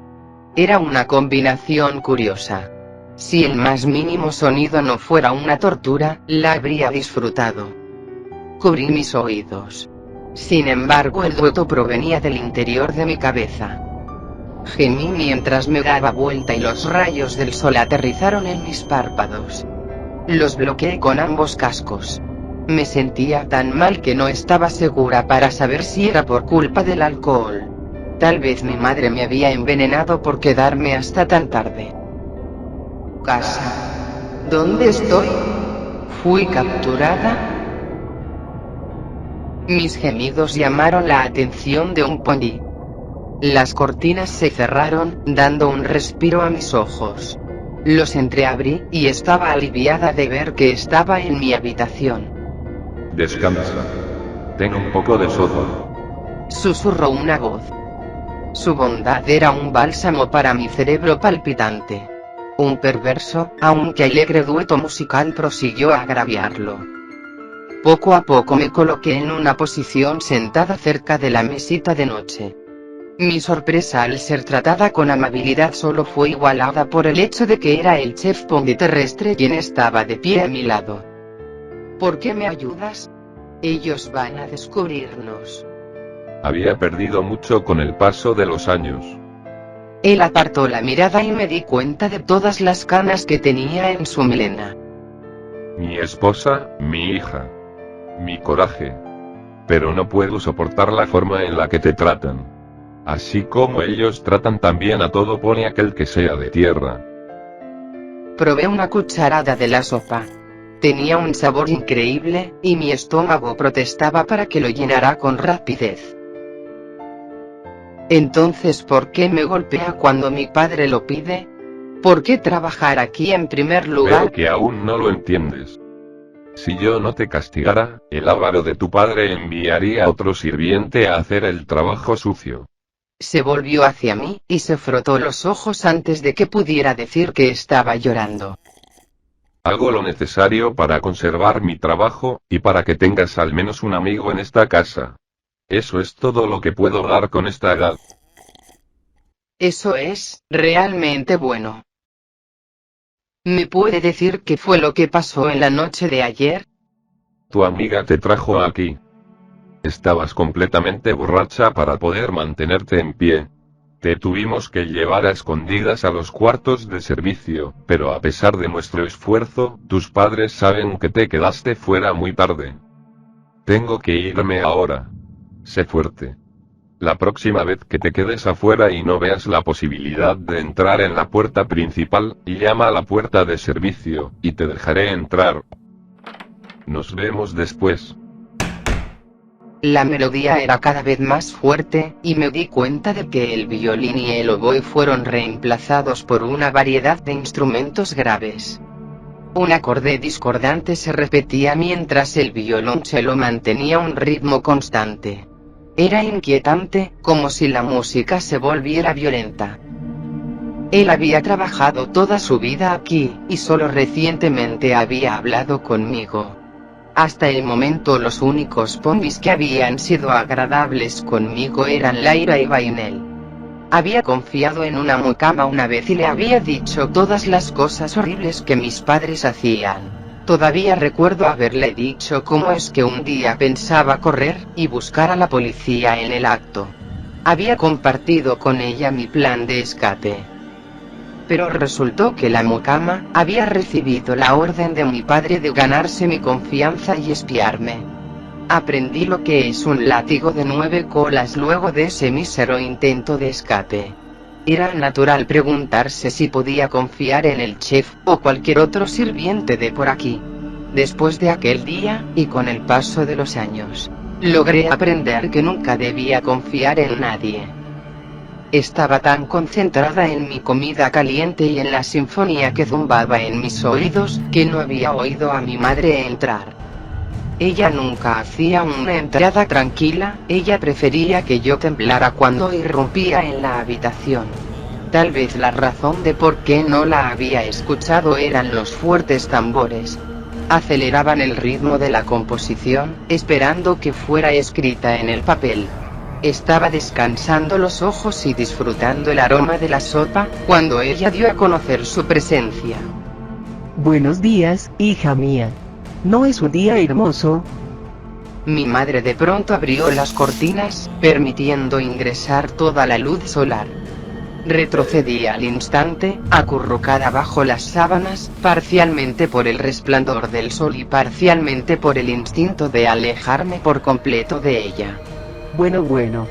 Era una combinación curiosa. Si el más mínimo sonido no fuera una tortura, la habría disfrutado. Cubrí mis oídos. Sin embargo, el dueto provenía del interior de mi cabeza. Gemí mientras me daba vuelta y los rayos del sol aterrizaron en mis párpados. Los bloqueé con ambos cascos. Me sentía tan mal que no estaba segura para saber si era por culpa del alcohol. Tal vez mi madre me había envenenado por quedarme hasta tan tarde. Casa. ¿Dónde estoy? ¿Fui capturada? Mis gemidos llamaron la atención de un pony. Las cortinas se cerraron, dando un respiro a mis ojos. Los entreabrí, y estaba aliviada de ver que estaba en mi habitación. Descansa. Ten un poco de soda. Susurró una voz. Su bondad era un bálsamo para mi cerebro palpitante. Un perverso, aunque alegre dueto musical prosiguió a agraviarlo. Poco a poco me coloqué en una posición sentada cerca de la mesita de noche. Mi sorpresa al ser tratada con amabilidad solo fue igualada por el hecho de que era el chef Pony terrestre quien estaba de pie a mi lado. ¿Por qué me ayudas? Ellos van a descubrirnos. Había perdido mucho con el paso de los años. Él apartó la mirada y me di cuenta de todas las canas que tenía en su melena. Mi esposa, mi hija. Mi coraje. Pero no puedo soportar la forma en la que te tratan. Así como ellos tratan también a todo pony aquel que sea de tierra. Probé una cucharada de la sopa. Tenía un sabor increíble, y mi estómago protestaba para que lo llenara con rapidez. Entonces, ¿por qué me golpea cuando mi padre lo pide? ¿Por qué trabajar aquí en primer lugar? Veo que aún no lo entiendes. Si yo no te castigara, el avaro de tu padre enviaría a otro sirviente a hacer el trabajo sucio. Se volvió hacia mí, y se frotó los ojos antes de que pudiera decir que estaba llorando. Hago lo necesario para conservar mi trabajo, y para que tengas al menos un amigo en esta casa. Eso es todo lo que puedo dar con esta edad. Eso es, realmente bueno. ¿Me puede decir qué fue lo que pasó en la noche de ayer? Tu amiga te trajo aquí. Estabas completamente borracha para poder mantenerte en pie. Te tuvimos que llevar a escondidas a los cuartos de servicio, pero a pesar de nuestro esfuerzo, tus padres saben que te quedaste fuera muy tarde. Tengo que irme ahora. Sé fuerte. La próxima vez que te quedes afuera y no veas la posibilidad de entrar en la puerta principal, llama a la puerta de servicio, y te dejaré entrar. Nos vemos después. La melodía era cada vez más fuerte, y me di cuenta de que el violín y el oboe fueron reemplazados por una variedad de instrumentos graves. Un acorde discordante se repetía mientras el violonchelo mantenía un ritmo constante. Era inquietante, como si la música se volviera violenta. Él había trabajado toda su vida aquí, y solo recientemente había hablado conmigo. Hasta el momento los únicos ponis que habían sido agradables conmigo eran Lyra y Vainel. Había confiado en una mucama una vez y le había dicho todas las cosas horribles que mis padres hacían. Todavía recuerdo haberle dicho cómo es que un día pensaba correr y buscar a la policía en el acto. Había compartido con ella mi plan de escape. Pero resultó que la mucama había recibido la orden de mi padre de ganarse mi confianza y espiarme. Aprendí lo que es un látigo de 9 colas luego de ese mísero intento de escape. Era natural preguntarse si podía confiar en el chef o cualquier otro sirviente de por aquí. Después de aquel día, y con el paso de los años, logré aprender que nunca debía confiar en nadie. Estaba tan concentrada en mi comida caliente y en la sinfonía que zumbaba en mis oídos, que no había oído a mi madre entrar. Ella nunca hacía una entrada tranquila, ella prefería que yo temblara cuando irrumpía en la habitación. Tal vez la razón de por qué no la había escuchado eran los fuertes tambores. Aceleraban el ritmo de la composición, esperando que fuera escrita en el papel. Estaba descansando los ojos y disfrutando el aroma de la sopa, cuando ella dio a conocer su presencia. Buenos días, hija mía. ¿No es un día hermoso? Mi madre de pronto abrió las cortinas, permitiendo ingresar toda la luz solar. Retrocedí al instante, acurrucada bajo las sábanas, parcialmente por el resplandor del sol y parcialmente por el instinto de alejarme por completo de ella. Bueno.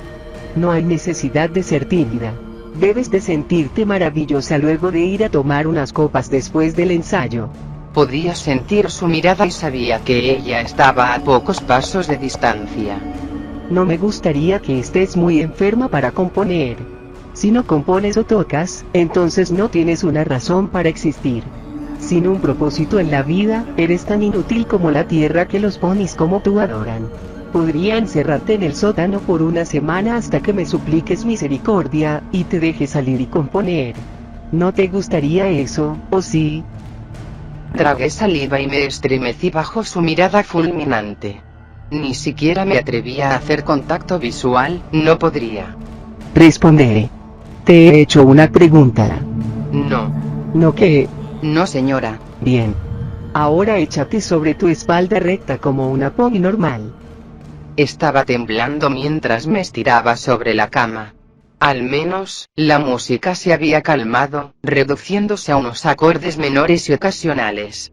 No hay necesidad de ser tímida. Debes de sentirte maravillosa luego de ir a tomar unas copas después del ensayo. Podía sentir su mirada y sabía que ella estaba a pocos pasos de distancia. No me gustaría que estés muy enferma para componer. Si no compones o tocas, entonces no tienes una razón para existir. Sin un propósito en la vida, eres tan inútil como la tierra que los ponis como tú adoran. Podría encerrarte en el sótano por una semana hasta que me supliques misericordia, y te dejes salir y componer. ¿No te gustaría eso, o sí? Tragué saliva y me estremecí bajo su mirada fulminante. Ni siquiera me atrevía a hacer contacto visual, no podría. Responderé. Te he hecho una pregunta. No. ¿No qué? No, señora. Bien. Ahora échate sobre tu espalda recta como una pony normal. Estaba temblando mientras me estiraba sobre la cama. Al menos, la música se había calmado, reduciéndose a unos acordes menores y ocasionales.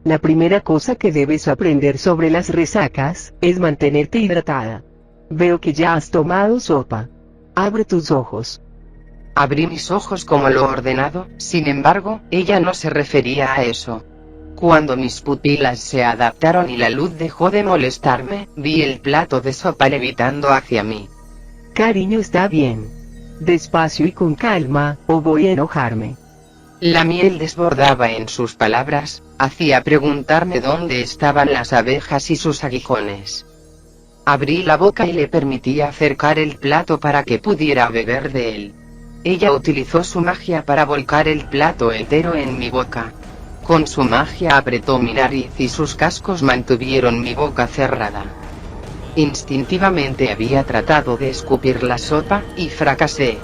La primera cosa que debes aprender sobre las resacas, es mantenerte hidratada. Veo que ya has tomado sopa. Abre tus ojos. Abrí mis ojos como lo ordenado, sin embargo, ella no se refería a eso. Cuando mis pupilas se adaptaron y la luz dejó de molestarme, vi el plato de sopa levitando hacia mí. Cariño, está bien. Despacio y con calma, o voy a enojarme. La miel desbordaba en sus palabras, hacía preguntarme dónde estaban las abejas y sus aguijones. Abrí la boca y le permití acercar el plato para que pudiera beber de él. Ella utilizó su magia para volcar el plato entero en mi boca. Con su magia apretó mi nariz y sus cascos mantuvieron mi boca cerrada. Instintivamente había tratado de escupir la sopa, y fracasé.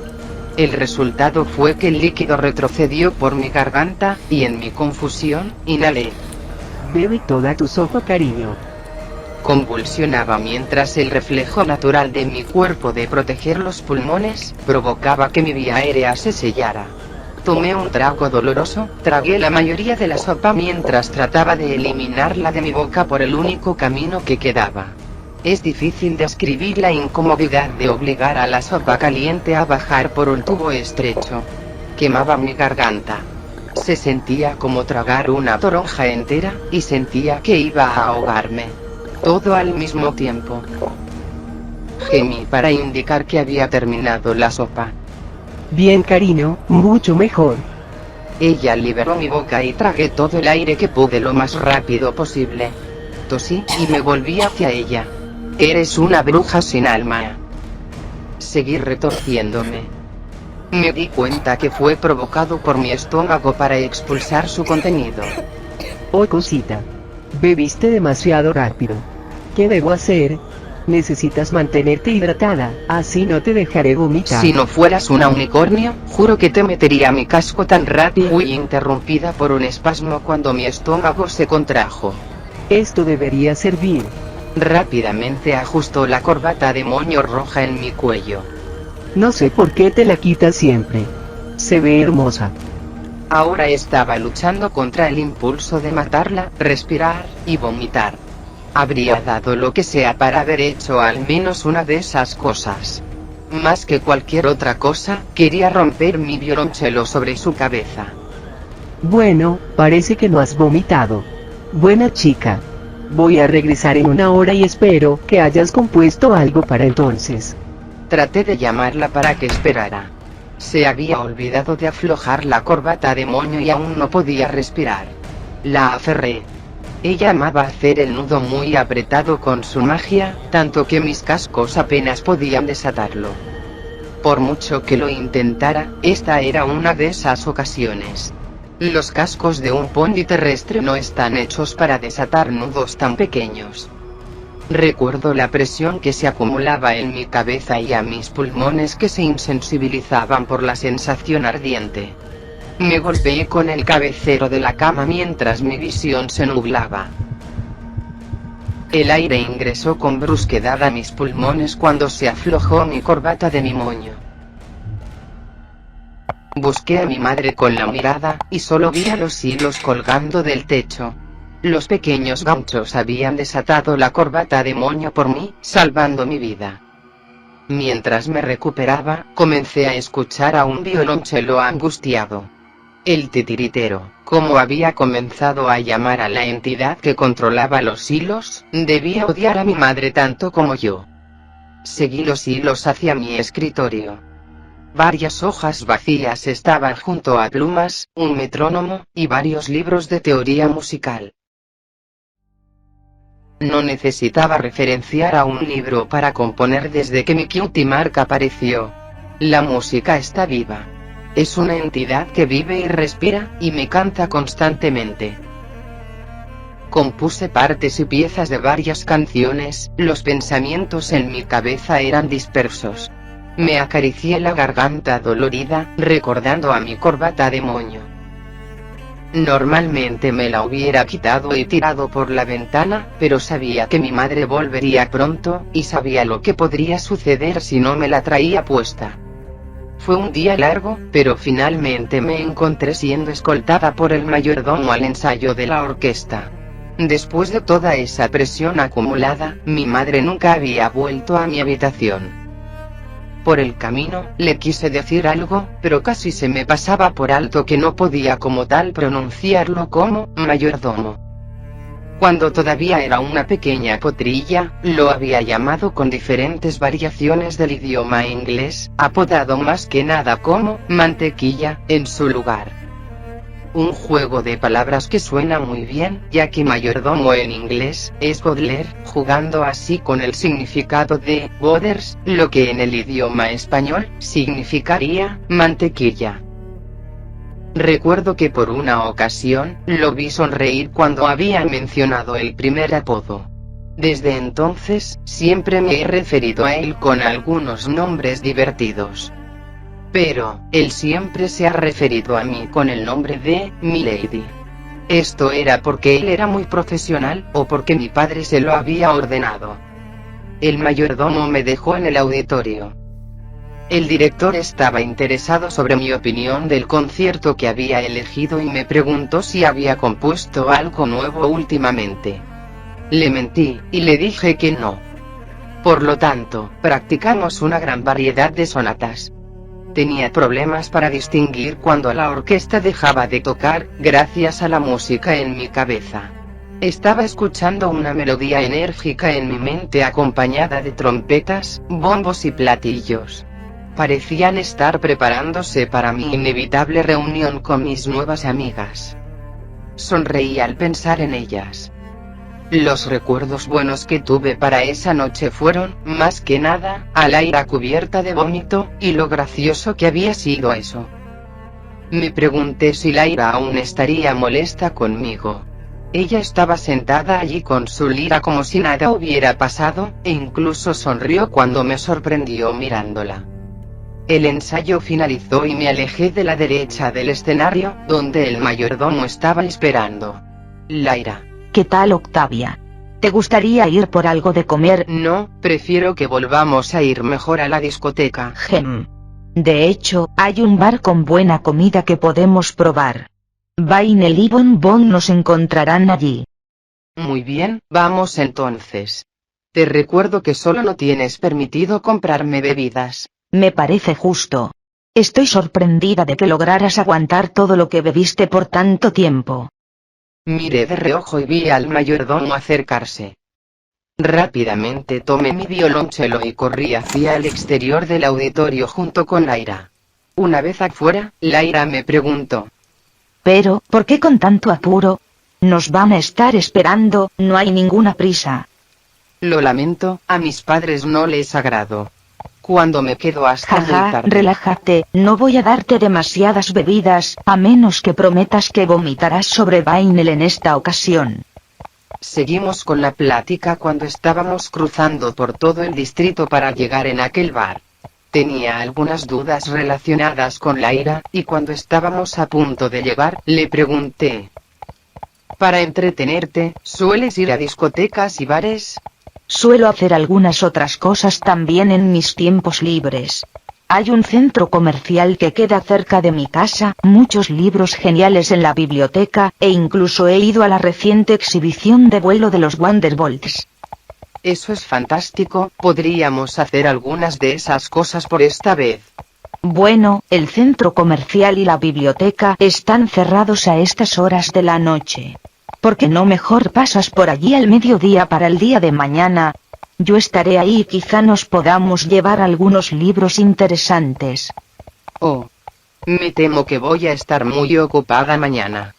El resultado fue que el líquido retrocedió por mi garganta, y en mi confusión, inhalé. Bebe toda tu sopa, cariño. Convulsionaba mientras el reflejo natural de mi cuerpo de proteger los pulmones, provocaba que mi vía aérea se sellara. Tomé un trago doloroso, tragué la mayoría de la sopa mientras trataba de eliminarla de mi boca por el único camino que quedaba. Es difícil describir la incomodidad de obligar a la sopa caliente a bajar por un tubo estrecho. Quemaba mi garganta. Se sentía como tragar una toronja entera, y sentía que iba a ahogarme. Todo al mismo tiempo. Gemí para indicar que había terminado la sopa. Bien, cariño, mucho mejor. Ella liberó mi boca y tragué todo el aire que pude lo más rápido posible. Tosí, y me volví hacia ella. Eres una bruja sin alma. Seguí retorciéndome. Me di cuenta que fue provocado por mi estómago para expulsar su contenido. Oh, cosita. Bebiste demasiado rápido. ¿Qué debo hacer? Necesitas mantenerte hidratada, así no te dejaré vomitar. Si no fueras un unicornio, juro que te metería mi casco tan rápido. Fui interrumpida por un espasmo cuando mi estómago se contrajo. Esto debería servir. Rápidamente ajustó la corbata de moño roja en mi cuello. No sé por qué te la quitas siempre. Se ve hermosa. Ahora estaba luchando contra el impulso de matarla, respirar y vomitar. Habría dado lo que sea para haber hecho al menos una de esas cosas. Más que cualquier otra cosa, quería romper mi violonchelo sobre su cabeza. Bueno, parece que no has vomitado. Buena chica. Voy a regresar en 1 hora y espero que hayas compuesto algo para entonces. Traté de llamarla para que esperara. Se había olvidado de aflojar la corbata de moño y aún no podía respirar. La aferré. Ella amaba hacer el nudo muy apretado con su magia, tanto que mis cascos apenas podían desatarlo. Por mucho que lo intentara, esta era una de esas ocasiones. Los cascos de un pony terrestre no están hechos para desatar nudos tan pequeños. Recuerdo la presión que se acumulaba en mi cabeza y a mis pulmones que se insensibilizaban por la sensación ardiente. Me golpeé con el cabecero de la cama mientras mi visión se nublaba. El aire ingresó con brusquedad a mis pulmones cuando se aflojó mi corbata de mi moño. Busqué a mi madre con la mirada, y solo vi a los hilos colgando del techo. Los pequeños ganchos habían desatado la corbata de moño por mí, salvando mi vida. Mientras me recuperaba, comencé a escuchar a un violonchelo angustiado. El titiritero, como había comenzado a llamar a la entidad que controlaba los hilos, debía odiar a mi madre tanto como yo. Seguí los hilos hacia mi escritorio. Varias hojas vacías estaban junto a plumas, un metrónomo, y varios libros de teoría musical. No necesitaba referenciar a un libro para componer desde que mi Cutie Mark apareció. La música está viva. Es una entidad que vive y respira, y me canta constantemente. Compuse partes y piezas de varias canciones, los pensamientos en mi cabeza eran dispersos. Me acaricié la garganta dolorida, recordando a mi corbata de moño. Normalmente me la hubiera quitado y tirado por la ventana, pero sabía que mi madre volvería pronto, y sabía lo que podría suceder si no me la traía puesta. Fue un día largo, pero finalmente me encontré siendo escoltada por el mayordomo al ensayo de la orquesta. Después de toda esa presión acumulada, mi madre nunca había vuelto a mi habitación. Por el camino, le quise decir algo, pero casi se me pasaba por alto que no podía como tal pronunciarlo como mayordomo. Cuando todavía era una pequeña potrilla, lo había llamado con diferentes variaciones del idioma inglés, apodado más que nada como mantequilla, en su lugar. Un juego de palabras que suena muy bien, ya que mayordomo en inglés es Baudelaire, jugando así con el significado de Boders, lo que en el idioma español significaría mantequilla. Recuerdo que por una ocasión, lo vi sonreír cuando había mencionado el primer apodo. Desde entonces, siempre me he referido a él con algunos nombres divertidos. Pero, él siempre se ha referido a mí con el nombre de Milady. Esto era porque él era muy profesional, o porque mi padre se lo había ordenado. El mayordomo me dejó en el auditorio. El director estaba interesado sobre mi opinión del concierto que había elegido y me preguntó si había compuesto algo nuevo últimamente. Le mentí, y le dije que no. Por lo tanto, practicamos una gran variedad de sonatas. Tenía problemas para distinguir cuando la orquesta dejaba de tocar, gracias a la música en mi cabeza. Estaba escuchando una melodía enérgica en mi mente acompañada de trompetas, bombos y platillos. Parecían estar preparándose para mi inevitable reunión con mis nuevas amigas. Sonreí al pensar en ellas. Los recuerdos buenos que tuve para esa noche fueron, más que nada, a Laira cubierta de vómito, y lo gracioso que había sido eso. Me pregunté si Laira aún estaría molesta conmigo. Ella estaba sentada allí con su lira como si nada hubiera pasado, e incluso sonrió cuando me sorprendió mirándola. El ensayo finalizó y me alejé de la derecha del escenario, donde el mayordomo estaba esperando. Lyra. ¿Qué tal, Octavia? ¿Te gustaría ir por algo de comer? No, prefiero que volvamos a ir mejor a la discoteca. De hecho, hay un bar con buena comida que podemos probar. Vainel y Bon Bon nos encontrarán allí. Muy bien, vamos entonces. Te recuerdo que solo no tienes permitido comprarme bebidas. Me parece justo. Estoy sorprendida de que lograras aguantar todo lo que bebiste por tanto tiempo. Miré de reojo y vi al mayordomo acercarse. Rápidamente tomé mi violonchelo y corrí hacia el exterior del auditorio junto con Lyra. Una vez afuera, Lyra me preguntó. Pero, ¿por qué con tanto apuro? Nos van a estar esperando, no hay ninguna prisa. Lo lamento, a mis padres no les agrado. Cuando me quedo hasta muy tarde. Relájate, no voy a darte demasiadas bebidas, a menos que prometas que vomitarás sobre Vainel en esta ocasión. Seguimos con la plática cuando estábamos cruzando por todo el distrito para llegar en aquel bar. Tenía algunas dudas relacionadas con Lyra, y cuando estábamos a punto de llegar, le pregunté. Para entretenerte, ¿sueles ir a discotecas y bares? Suelo hacer algunas otras cosas también en mis tiempos libres. Hay un centro comercial que queda cerca de mi casa, muchos libros geniales en la biblioteca, e incluso he ido a la reciente exhibición de vuelo de los Wonderbolts. Eso es fantástico, podríamos hacer algunas de esas cosas por esta vez. Bueno, el centro comercial y la biblioteca están cerrados a estas horas de la noche. ¿Por qué no mejor pasas por allí al mediodía para el día de mañana? Yo estaré ahí y quizá nos podamos llevar algunos libros interesantes. Oh. Me temo que voy a estar muy ocupada mañana.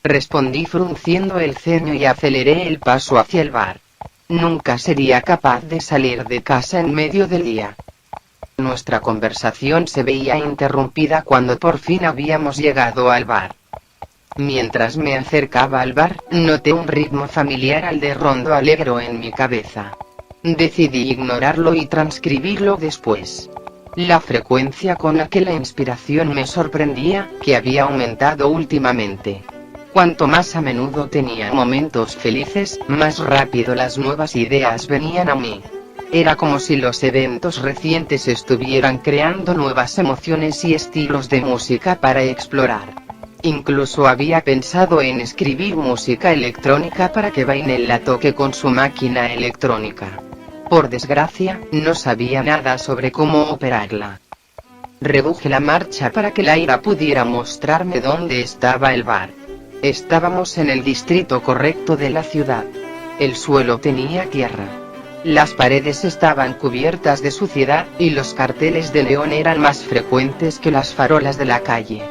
Respondí frunciendo el ceño y aceleré el paso hacia el bar. Nunca sería capaz de salir de casa en medio del día. Nuestra conversación se veía interrumpida cuando por fin habíamos llegado al bar. Mientras me acercaba al bar, noté un ritmo familiar al de Rondo Alegro en mi cabeza. Decidí ignorarlo y transcribirlo después. La frecuencia con la que la inspiración me sorprendía, que había aumentado últimamente. Cuanto más a menudo tenía momentos felices, más rápido las nuevas ideas venían a mí. Era como si los eventos recientes estuvieran creando nuevas emociones y estilos de música para explorar. Incluso había pensado en escribir música electrónica para que Vainel la toque con su máquina electrónica. Por desgracia, no sabía nada sobre cómo operarla. Reduje la marcha para que Lyra pudiera mostrarme dónde estaba el bar. Estábamos en el distrito correcto de la ciudad. El suelo tenía tierra. Las paredes estaban cubiertas de suciedad, y los carteles de neón eran más frecuentes que las farolas de la calle.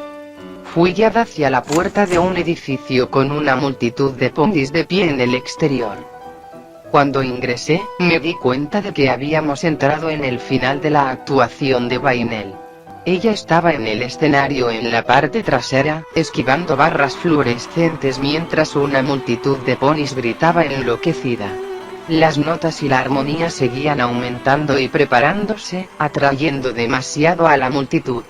Fui guiada hacia la puerta de un edificio con una multitud de pondis de pie en el exterior. Cuando ingresé, me di cuenta de que habíamos entrado en el final de la actuación de Vainel. Ella estaba en el escenario en la parte trasera, esquivando barras fluorescentes mientras una multitud de ponis gritaba enloquecida. Las notas y la armonía seguían aumentando y preparándose, atrayendo demasiado a la multitud.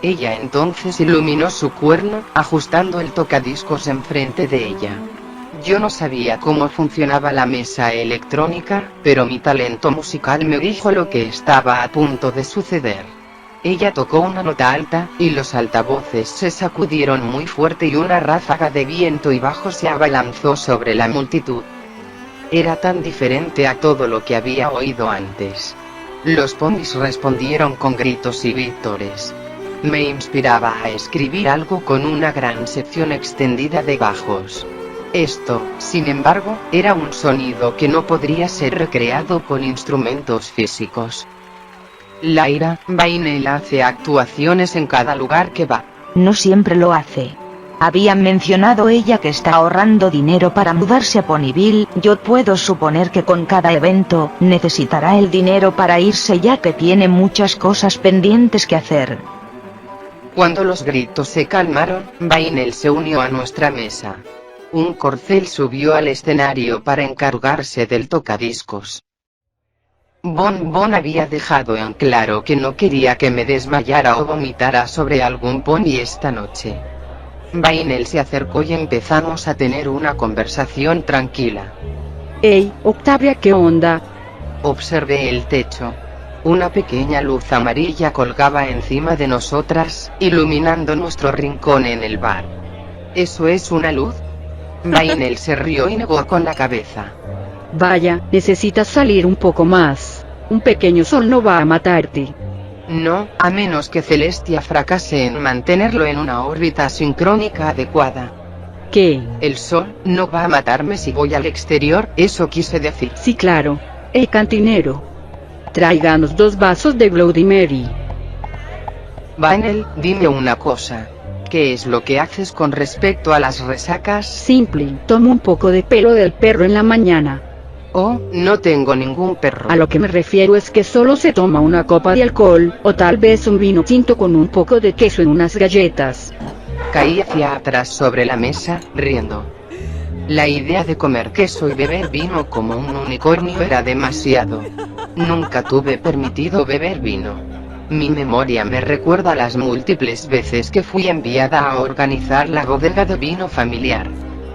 Ella entonces iluminó su cuerno, ajustando el tocadiscos enfrente de ella. Yo no sabía cómo funcionaba la mesa electrónica, pero mi talento musical me dijo lo que estaba a punto de suceder. Ella tocó una nota alta, y los altavoces se sacudieron muy fuerte y una ráfaga de viento y bajo se abalanzó sobre la multitud. Era tan diferente a todo lo que había oído antes. Los ponis respondieron con gritos y vítores. Me inspiraba a escribir algo con una gran sección extendida de bajos. Esto, sin embargo, era un sonido que no podría ser recreado con instrumentos físicos. Lyra, Vainel hace actuaciones en cada lugar que va. No siempre lo hace. Habían mencionado ella que está ahorrando dinero para mudarse a Ponyville. Yo puedo suponer que con cada evento, necesitará el dinero para irse ya que tiene muchas cosas pendientes que hacer. Cuando los gritos se calmaron, Vainel se unió a nuestra mesa. Un corcel subió al escenario para encargarse del tocadiscos. Bon Bon había dejado en claro que no quería que me desmayara o vomitara sobre algún pony esta noche. Vainel se acercó y empezamos a tener una conversación tranquila. Hey, Octavia, ¿qué onda? Observé el techo. Una pequeña luz amarilla colgaba encima de nosotras, iluminando nuestro rincón en el bar. ¿Eso es una luz? Vainel se rió y negó con la cabeza. Vaya, necesitas salir un poco más. Un pequeño sol no va a matarte. No, a menos que Celestia fracase en mantenerlo en una órbita sincrónica adecuada. ¿Qué? El sol no va a matarme si voy al exterior, eso quise decir. Sí, claro. Hey, cantinero. Tráiganos 2 vasos de Bloody Mary. Vainel, dime una cosa. ¿Qué es lo que haces con respecto a las resacas? Simple, tomo un poco de pelo del perro en la mañana. Oh, no tengo ningún perro. A lo que me refiero es que solo se toma una copa de alcohol, o tal vez un vino tinto con un poco de queso en unas galletas. Caí hacia atrás sobre la mesa, riendo. La idea de comer queso y beber vino como un unicornio era demasiado. Nunca tuve permitido beber vino. Mi memoria me recuerda las múltiples veces que fui enviada a organizar la bodega de vino familiar.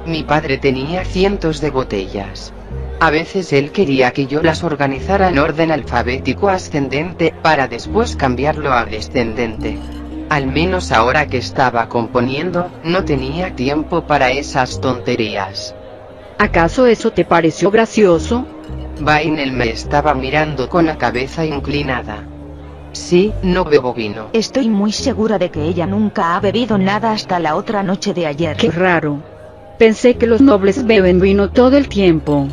Mi padre tenía cientos de botellas. A veces él quería que yo las organizara en orden alfabético ascendente, para después cambiarlo a descendente. Al menos ahora que estaba componiendo, no tenía tiempo para esas tonterías. ¿Acaso eso te pareció gracioso? Vainel me estaba mirando con la cabeza inclinada. Sí, no bebo vino. Estoy muy segura de que ella nunca ha bebido nada hasta la otra noche de ayer. Qué raro. Pensé que los nobles beben vino todo el tiempo.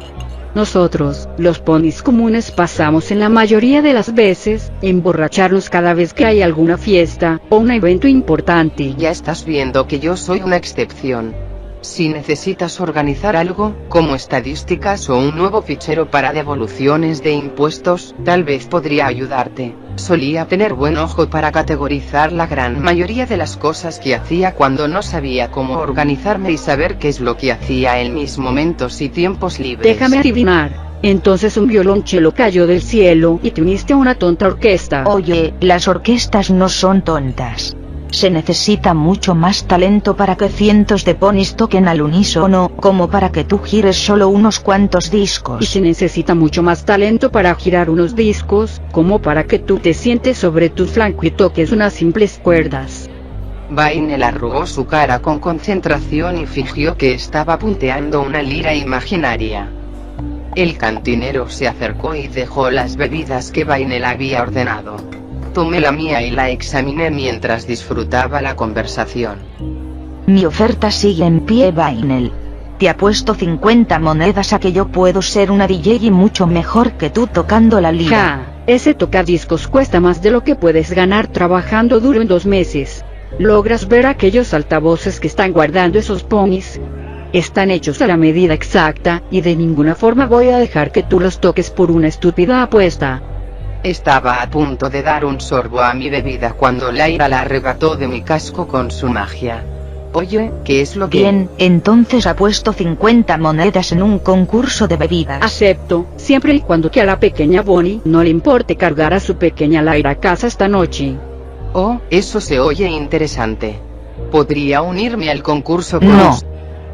Nosotros, los ponis comunes, pasamos en la mayoría de las veces, emborracharnos cada vez que hay alguna fiesta, o un evento importante. Ya estás viendo que yo soy una excepción. Si necesitas organizar algo, como estadísticas o un nuevo fichero para devoluciones de impuestos, tal vez podría ayudarte. Solía tener buen ojo para categorizar la gran mayoría de las cosas que hacía cuando no sabía cómo organizarme y saber qué es lo que hacía en mis momentos y tiempos libres. Déjame adivinar. Entonces un violonchelo cayó del cielo y te uniste a una tonta orquesta. Oye, las orquestas no son tontas. Se necesita mucho más talento para que cientos de ponis toquen al unísono, como para que tú gires solo unos cuantos discos. Y se necesita mucho más talento para girar unos discos, como para que tú te sientes sobre tu flanco y toques unas simples cuerdas. Vainel arrugó su cara con concentración y fingió que estaba punteando una lira imaginaria. El cantinero se acercó y dejó las bebidas que Vainel había ordenado. Tomé la mía y la examiné mientras disfrutaba la conversación. Mi oferta sigue en pie, Vainel. Te apuesto 50 monedas a que yo puedo ser una DJ y mucho mejor que tú tocando la lira. Ja, ese tocadiscos cuesta más de lo que puedes ganar trabajando duro en 2 meses. ¿Logras ver aquellos altavoces que están guardando esos ponis? Están hechos a la medida exacta, y de ninguna forma voy a dejar que tú los toques por una estúpida apuesta. Estaba a punto de dar un sorbo a mi bebida cuando Lyra la arrebató de mi casco con su magia. Oye, ¿qué es lo que...? Bien, entonces apuesto 50 monedas en un concurso de bebidas. Acepto, siempre y cuando que a la pequeña Bonnie no le importe cargar a su pequeña Lyra a casa esta noche. Oh, eso se oye interesante. ¿Podría unirme al concurso con No. usted?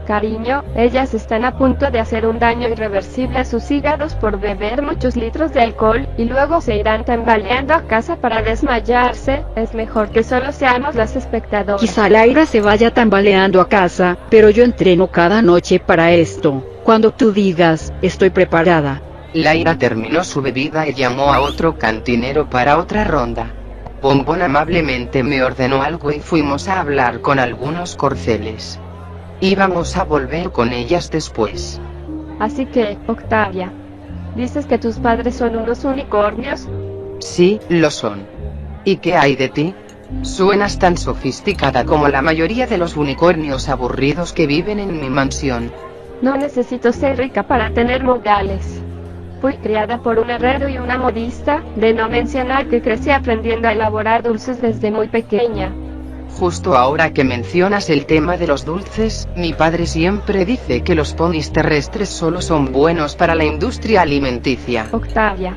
Cariño, ellas están a punto de hacer un daño irreversible a sus hígados por beber muchos litros de alcohol, y luego se irán tambaleando a casa para desmayarse. Es mejor que solo seamos las espectadoras. Quizá Lyra se vaya tambaleando a casa, pero yo entreno cada noche para esto. Cuando tú digas, estoy preparada. Lyra terminó su bebida y llamó a otro cantinero para otra ronda. Bombón amablemente me ordenó algo y fuimos a hablar con algunos corceles. Íbamos a volver con ellas después. Así que, Octavia, ¿dices que tus padres son unos unicornios? Sí, lo son. ¿Y qué hay de ti? Suenas tan sofisticada como la mayoría de los unicornios aburridos que viven en mi mansión. No necesito ser rica para tener modales. Fui criada por un herrero y una modista, de no mencionar que crecí aprendiendo a elaborar dulces desde muy pequeña. Justo ahora que mencionas el tema de los dulces, mi padre siempre dice que los ponis terrestres solo son buenos para la industria alimenticia. Octavia.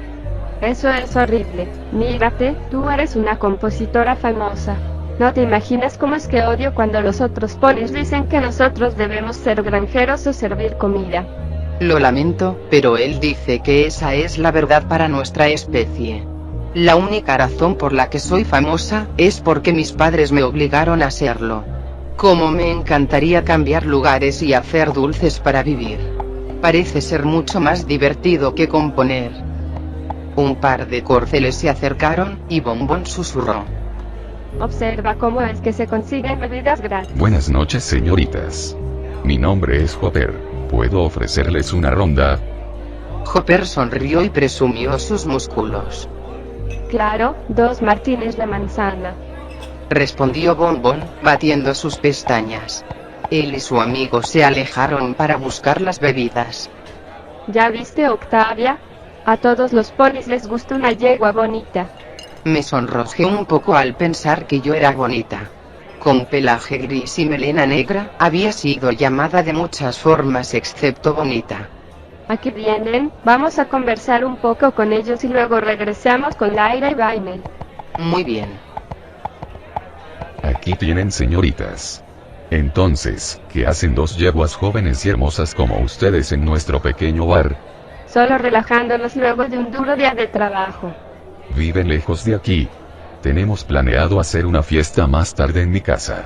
Eso es horrible. Mírate, tú eres una compositora famosa. No te imaginas cómo es que odio cuando los otros ponis dicen que nosotros debemos ser granjeros o servir comida. Lo lamento, pero él dice que esa es la verdad para nuestra especie. La única razón por la que soy famosa es porque mis padres me obligaron a serlo. Como me encantaría cambiar lugares y hacer dulces para vivir. Parece ser mucho más divertido que componer. Un par de corceles se acercaron, y Bombón susurró. Observa cómo es que se consiguen bebidas gratis. Buenas noches, señoritas. Mi nombre es Hopper. ¿Puedo ofrecerles una ronda? Hopper sonrió y presumió sus músculos. Claro, 2 martines de manzana. Respondió Bombón, batiendo sus pestañas. Él y su amigo se alejaron para buscar las bebidas. ¿Ya viste, Octavia? A todos los ponis les gusta una yegua bonita. Me sonrojé un poco al pensar que yo era bonita. Con pelaje gris y melena negra, había sido llamada de muchas formas excepto bonita. Aquí vienen, vamos a conversar un poco con ellos y luego regresamos con Lyra y Vainel. Muy bien. Aquí tienen, señoritas. Entonces, ¿qué hacen 2 yeguas jóvenes y hermosas como ustedes en nuestro pequeño bar? Solo relajándonos luego de un duro día de trabajo. Viven lejos de aquí. Tenemos planeado hacer una fiesta más tarde en mi casa.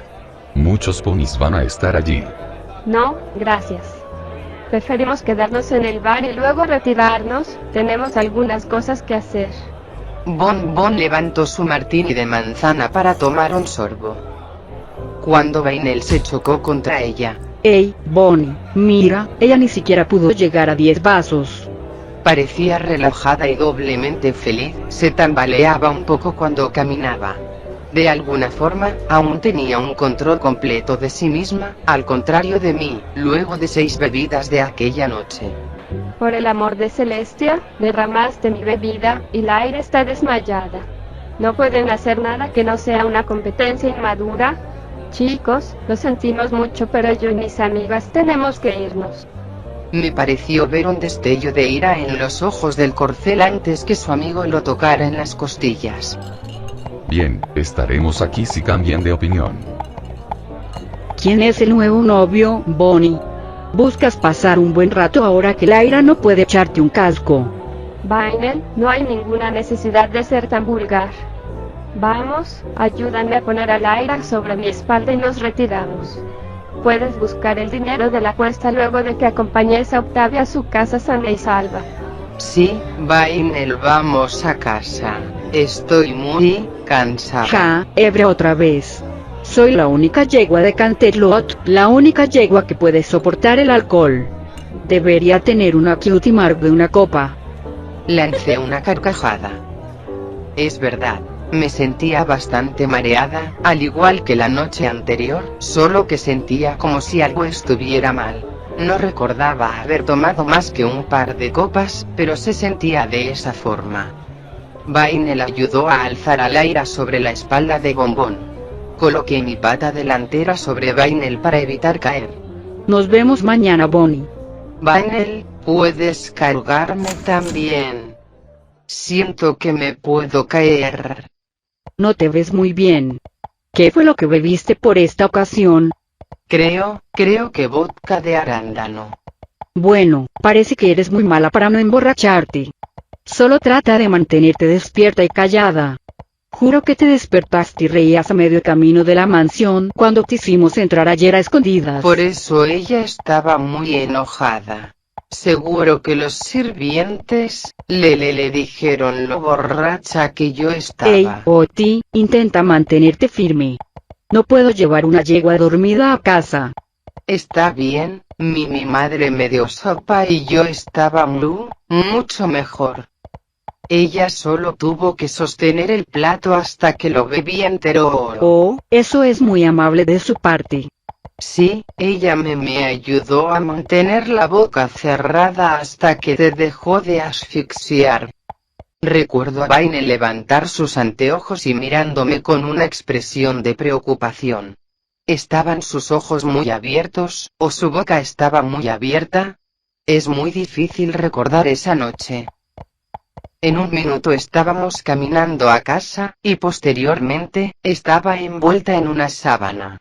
Muchos ponis van a estar allí. No, gracias. Preferimos quedarnos en el bar y luego retirarnos, tenemos algunas cosas que hacer. Bombón levantó su martini de manzana para tomar un sorbo. Cuando Vainel se chocó contra ella. Hey, Bonnie, mira, ella ni siquiera pudo llegar a 10 vasos. Parecía relajada y doblemente feliz, se tambaleaba un poco cuando caminaba. De alguna forma, aún tenía un control completo de sí misma, al contrario de mí, luego de 6 bebidas de aquella noche. Por el amor de Celestia, derramaste mi bebida, y Lyra está desmayada. No pueden hacer nada que no sea una competencia inmadura. Chicos, lo sentimos mucho, pero yo y mis amigas tenemos que irnos. Me pareció ver un destello de ira en los ojos del corcel antes que su amigo lo tocara en las costillas. Bien, estaremos aquí si cambian de opinión. ¿Quién es el nuevo novio, Bonnie? ¿Buscas pasar un buen rato ahora que Lyra no puede echarte un casco? Vainel, no hay ninguna necesidad de ser tan vulgar. Vamos, ayúdame a poner a Lyra sobre mi espalda y nos retiramos. Puedes buscar el dinero de la apuesta luego de que acompañes a Octavia a su casa sana y salva. Sí, Vainel, vamos a casa. Estoy muy cansada. Ja, ebria otra vez. Soy la única yegua de Canterlot, la única yegua que puede soportar el alcohol. Debería tener una cutie mark de una copa. Lancé una carcajada. Es verdad, me sentía bastante mareada, al igual que la noche anterior, solo que sentía como si algo estuviera mal. No recordaba haber tomado más que un par de copas, pero se sentía de esa forma. Vainel ayudó a alzar a Lyra sobre la espalda de Bombón. Coloqué mi pata delantera sobre Vainel para evitar caer. Nos vemos mañana, Bonnie. Vainel, ¿puedes cargarme también? Siento que me puedo caer. No te ves muy bien. ¿Qué fue lo que bebiste por esta ocasión? Creo que vodka de arándano. Bueno, parece que eres muy mala para no emborracharte. Solo trata de mantenerte despierta y callada. Juro que te despertaste y reías a medio camino de la mansión cuando te hicimos entrar ayer a escondidas. Por eso ella estaba muy enojada. Seguro que los sirvientes le dijeron lo borracha que yo estaba. Hey, Oti, intenta mantenerte firme. No puedo llevar una yegua dormida a casa. Está bien, mi madre me dio sopa y yo estaba mucho mejor. Ella solo tuvo que sostener el plato hasta que lo bebí entero. Oh, eso es muy amable de su parte. Sí, ella me ayudó a mantener la boca cerrada hasta que te dejó de asfixiar. Recuerdo a Vaine levantar sus anteojos y mirándome con una expresión de preocupación. ¿Estaban sus ojos muy abiertos, o su boca estaba muy abierta? Es muy difícil recordar esa noche. En un minuto estábamos caminando a casa, y posteriormente, estaba envuelta en una sábana.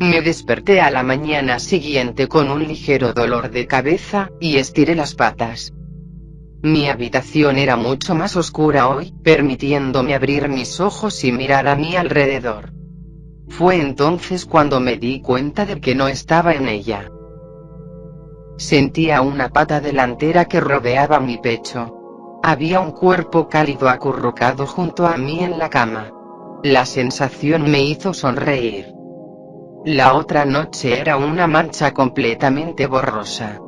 Me desperté a la mañana siguiente con un ligero dolor de cabeza, y estiré las patas. Mi habitación era mucho más oscura hoy, permitiéndome abrir mis ojos y mirar a mi alrededor. Fue entonces cuando me di cuenta de que no estaba en ella. Sentía una pata delantera que rodeaba mi pecho. Había un cuerpo cálido acurrucado junto a mí en la cama. La sensación me hizo sonreír. La otra noche era una mancha completamente borrosa.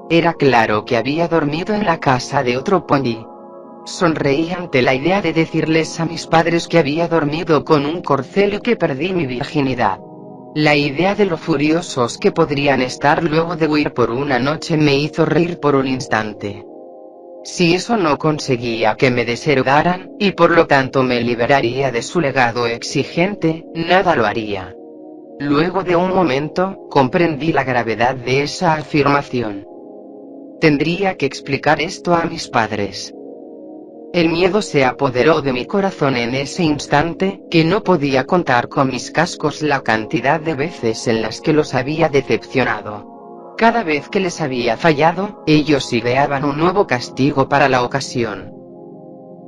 Era claro que había dormido en la casa de otro pony. Sonreí ante la idea de decirles a mis padres que había dormido con un corcel y que perdí mi virginidad. La idea de lo furiosos que podrían estar luego de huir por una noche me hizo reír por un instante. Si eso no conseguía que me desheredaran, y por lo tanto me liberaría de su legado exigente, nada lo haría. Luego de un momento, comprendí la gravedad de esa afirmación. Tendría que explicar esto a mis padres. El miedo se apoderó de mi corazón en ese instante, que no podía contar con mis cascos la cantidad de veces en las que los había decepcionado. Cada vez que les había fallado, ellos ideaban un nuevo castigo para la ocasión.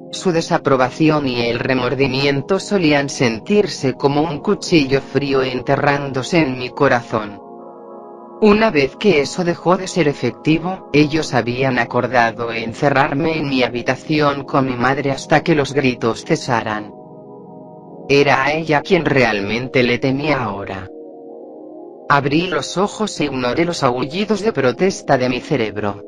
Su desaprobación y el remordimiento solían sentirse como un cuchillo frío enterrándose en mi corazón. Una vez que eso dejó de ser efectivo, ellos habían acordado encerrarme en mi habitación con mi madre hasta que los gritos cesaran. Era a ella quien realmente le temía ahora. Abrí los ojos e ignoré los aullidos de protesta de mi cerebro.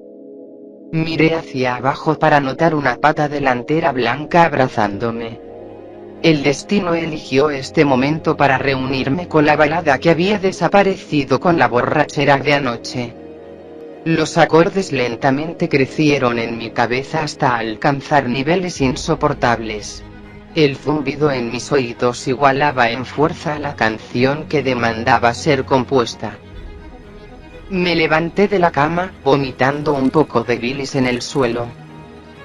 Miré hacia abajo para notar una pata delantera blanca abrazándome. El destino eligió este momento para reunirme con la balada que había desaparecido con la borrachera de anoche. Los acordes lentamente crecieron en mi cabeza hasta alcanzar niveles insoportables. El zumbido en mis oídos igualaba en fuerza a la canción que demandaba ser compuesta. Me levanté de la cama, vomitando un poco de bilis en el suelo.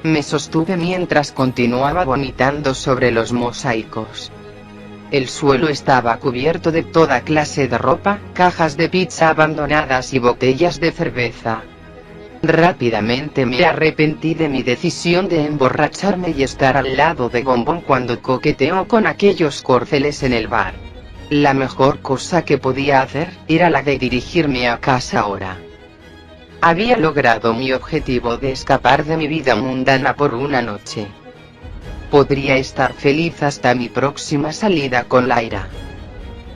Me sostuve mientras continuaba vomitando sobre los mosaicos. El suelo estaba cubierto de toda clase de ropa, cajas de pizza abandonadas y botellas de cerveza. Rápidamente me arrepentí de mi decisión de emborracharme y estar al lado de Bombón cuando coqueteó con aquellos corceles en el bar. La mejor cosa que podía hacer, era la de dirigirme a casa ahora. Había logrado mi objetivo de escapar de mi vida mundana por una noche. Podría estar feliz hasta mi próxima salida con Laira.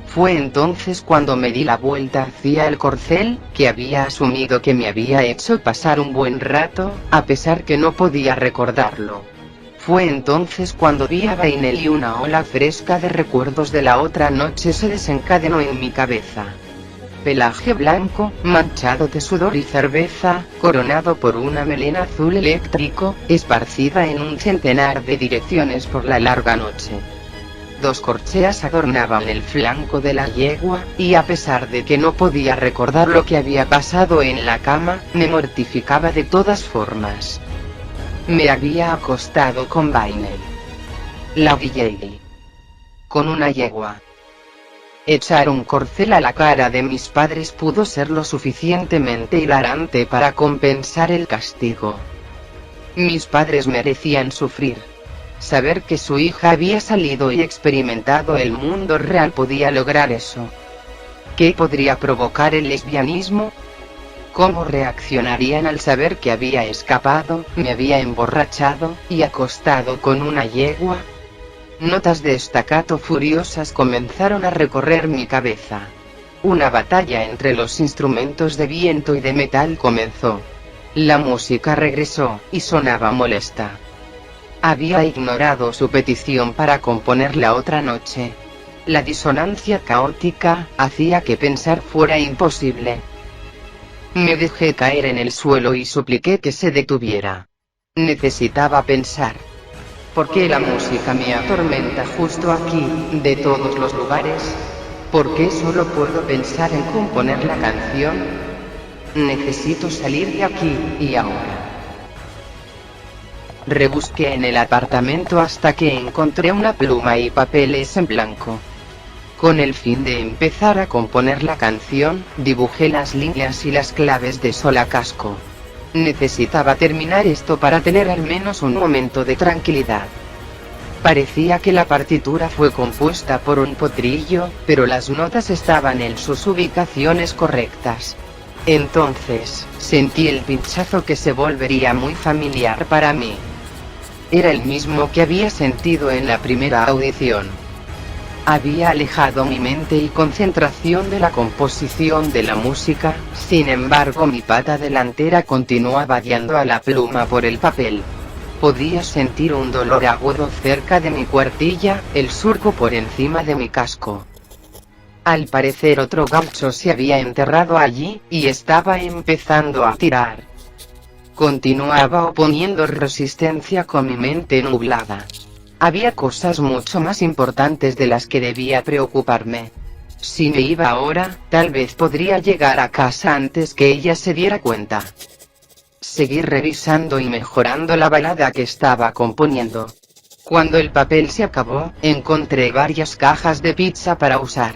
Fue entonces cuando me di la vuelta hacia el corcel, que había asumido que me había hecho pasar un buen rato, a pesar que no podía recordarlo. Fue entonces cuando vi a Vainel y una ola fresca de recuerdos de la otra noche se desencadenó en mi cabeza. Pelaje blanco, manchado de sudor y cerveza, coronado por una melena azul eléctrico, esparcida en un centenar de direcciones por la larga noche. 2 corcheas adornaban el flanco de la yegua, y a pesar de que no podía recordar lo que había pasado en la cama, me mortificaba de todas formas. Me había acostado con Vainel. La DJ. Con una yegua. Echar un corcel a la cara de mis padres pudo ser lo suficientemente hilarante para compensar el castigo. Mis padres merecían sufrir. Saber que su hija había salido y experimentado el mundo real podía lograr eso. ¿Qué podría provocar el lesbianismo? ¿Cómo reaccionarían al saber que había escapado, me había emborrachado, y acostado con una yegua? Notas de staccato furiosas comenzaron a recorrer mi cabeza. Una batalla entre los instrumentos de viento y de metal comenzó. La música regresó, y sonaba molesta. Había ignorado su petición para componer la otra noche. La disonancia caótica hacía que pensar fuera imposible. Me dejé caer en el suelo y supliqué que se detuviera. Necesitaba pensar. ¿Por qué la música me atormenta justo aquí, de todos los lugares? ¿Por qué solo puedo pensar en componer la canción? Necesito salir de aquí, y ahora. Rebusqué en el apartamento hasta que encontré una pluma y papeles en blanco. Con el fin de empezar a componer la canción, dibujé las líneas y las claves de sol a casco. Necesitaba terminar esto para tener al menos un momento de tranquilidad. Parecía que la partitura fue compuesta por un potrillo, pero las notas estaban en sus ubicaciones correctas. Entonces, sentí el pinchazo que se volvería muy familiar para mí. Era el mismo que había sentido en la primera audición. Había alejado mi mente y concentración de la composición de la música, sin embargo mi pata delantera continuaba guiando a la pluma por el papel. Podía sentir un dolor agudo cerca de mi cuartilla, el surco por encima de mi casco. Al parecer otro gaucho se había enterrado allí, y estaba empezando a tirar. Continuaba oponiendo resistencia con mi mente nublada. Había cosas mucho más importantes de las que debía preocuparme. Si me iba ahora, tal vez podría llegar a casa antes que ella se diera cuenta. Seguí revisando y mejorando la balada que estaba componiendo. Cuando el papel se acabó, encontré varias cajas de pizza para usar.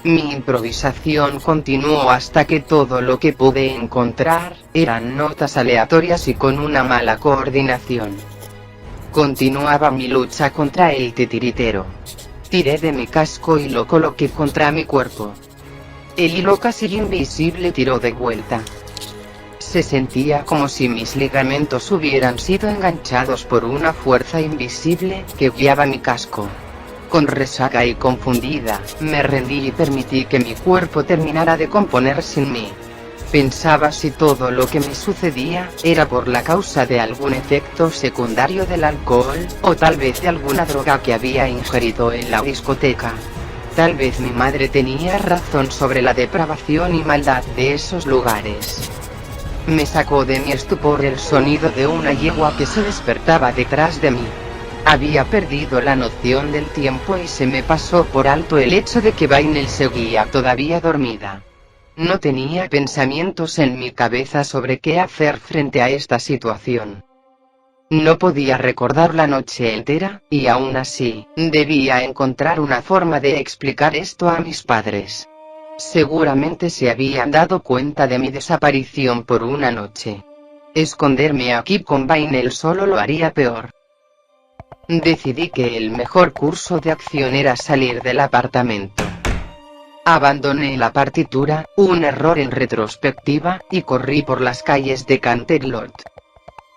Mi improvisación continuó hasta que todo lo que pude encontrar eran notas aleatorias y con una mala coordinación. Continuaba mi lucha contra el titiritero. Tiré de mi casco y lo coloqué contra mi cuerpo. El hilo casi invisible tiró de vuelta. Se sentía como si mis ligamentos hubieran sido enganchados por una fuerza invisible que guiaba mi casco. Con resaca y confundida, me rendí y permití que mi cuerpo terminara de componer sin mí. Pensaba si todo lo que me sucedía era por la causa de algún efecto secundario del alcohol, o tal vez de alguna droga que había ingerido en la discoteca. Tal vez mi madre tenía razón sobre la depravación y maldad de esos lugares. Me sacó de mi estupor el sonido de una yegua que se despertaba detrás de mí. Había perdido la noción del tiempo y se me pasó por alto el hecho de que Bainel seguía todavía dormida. No tenía pensamientos en mi cabeza sobre qué hacer frente a esta situación. No podía recordar la noche entera, y aún así, debía encontrar una forma de explicar esto a mis padres. Seguramente se habían dado cuenta de mi desaparición por una noche. Esconderme aquí con Bainel solo lo haría peor. Decidí que el mejor curso de acción era salir del apartamento. Abandoné la partitura, un error en retrospectiva, y corrí por las calles de Canterlot.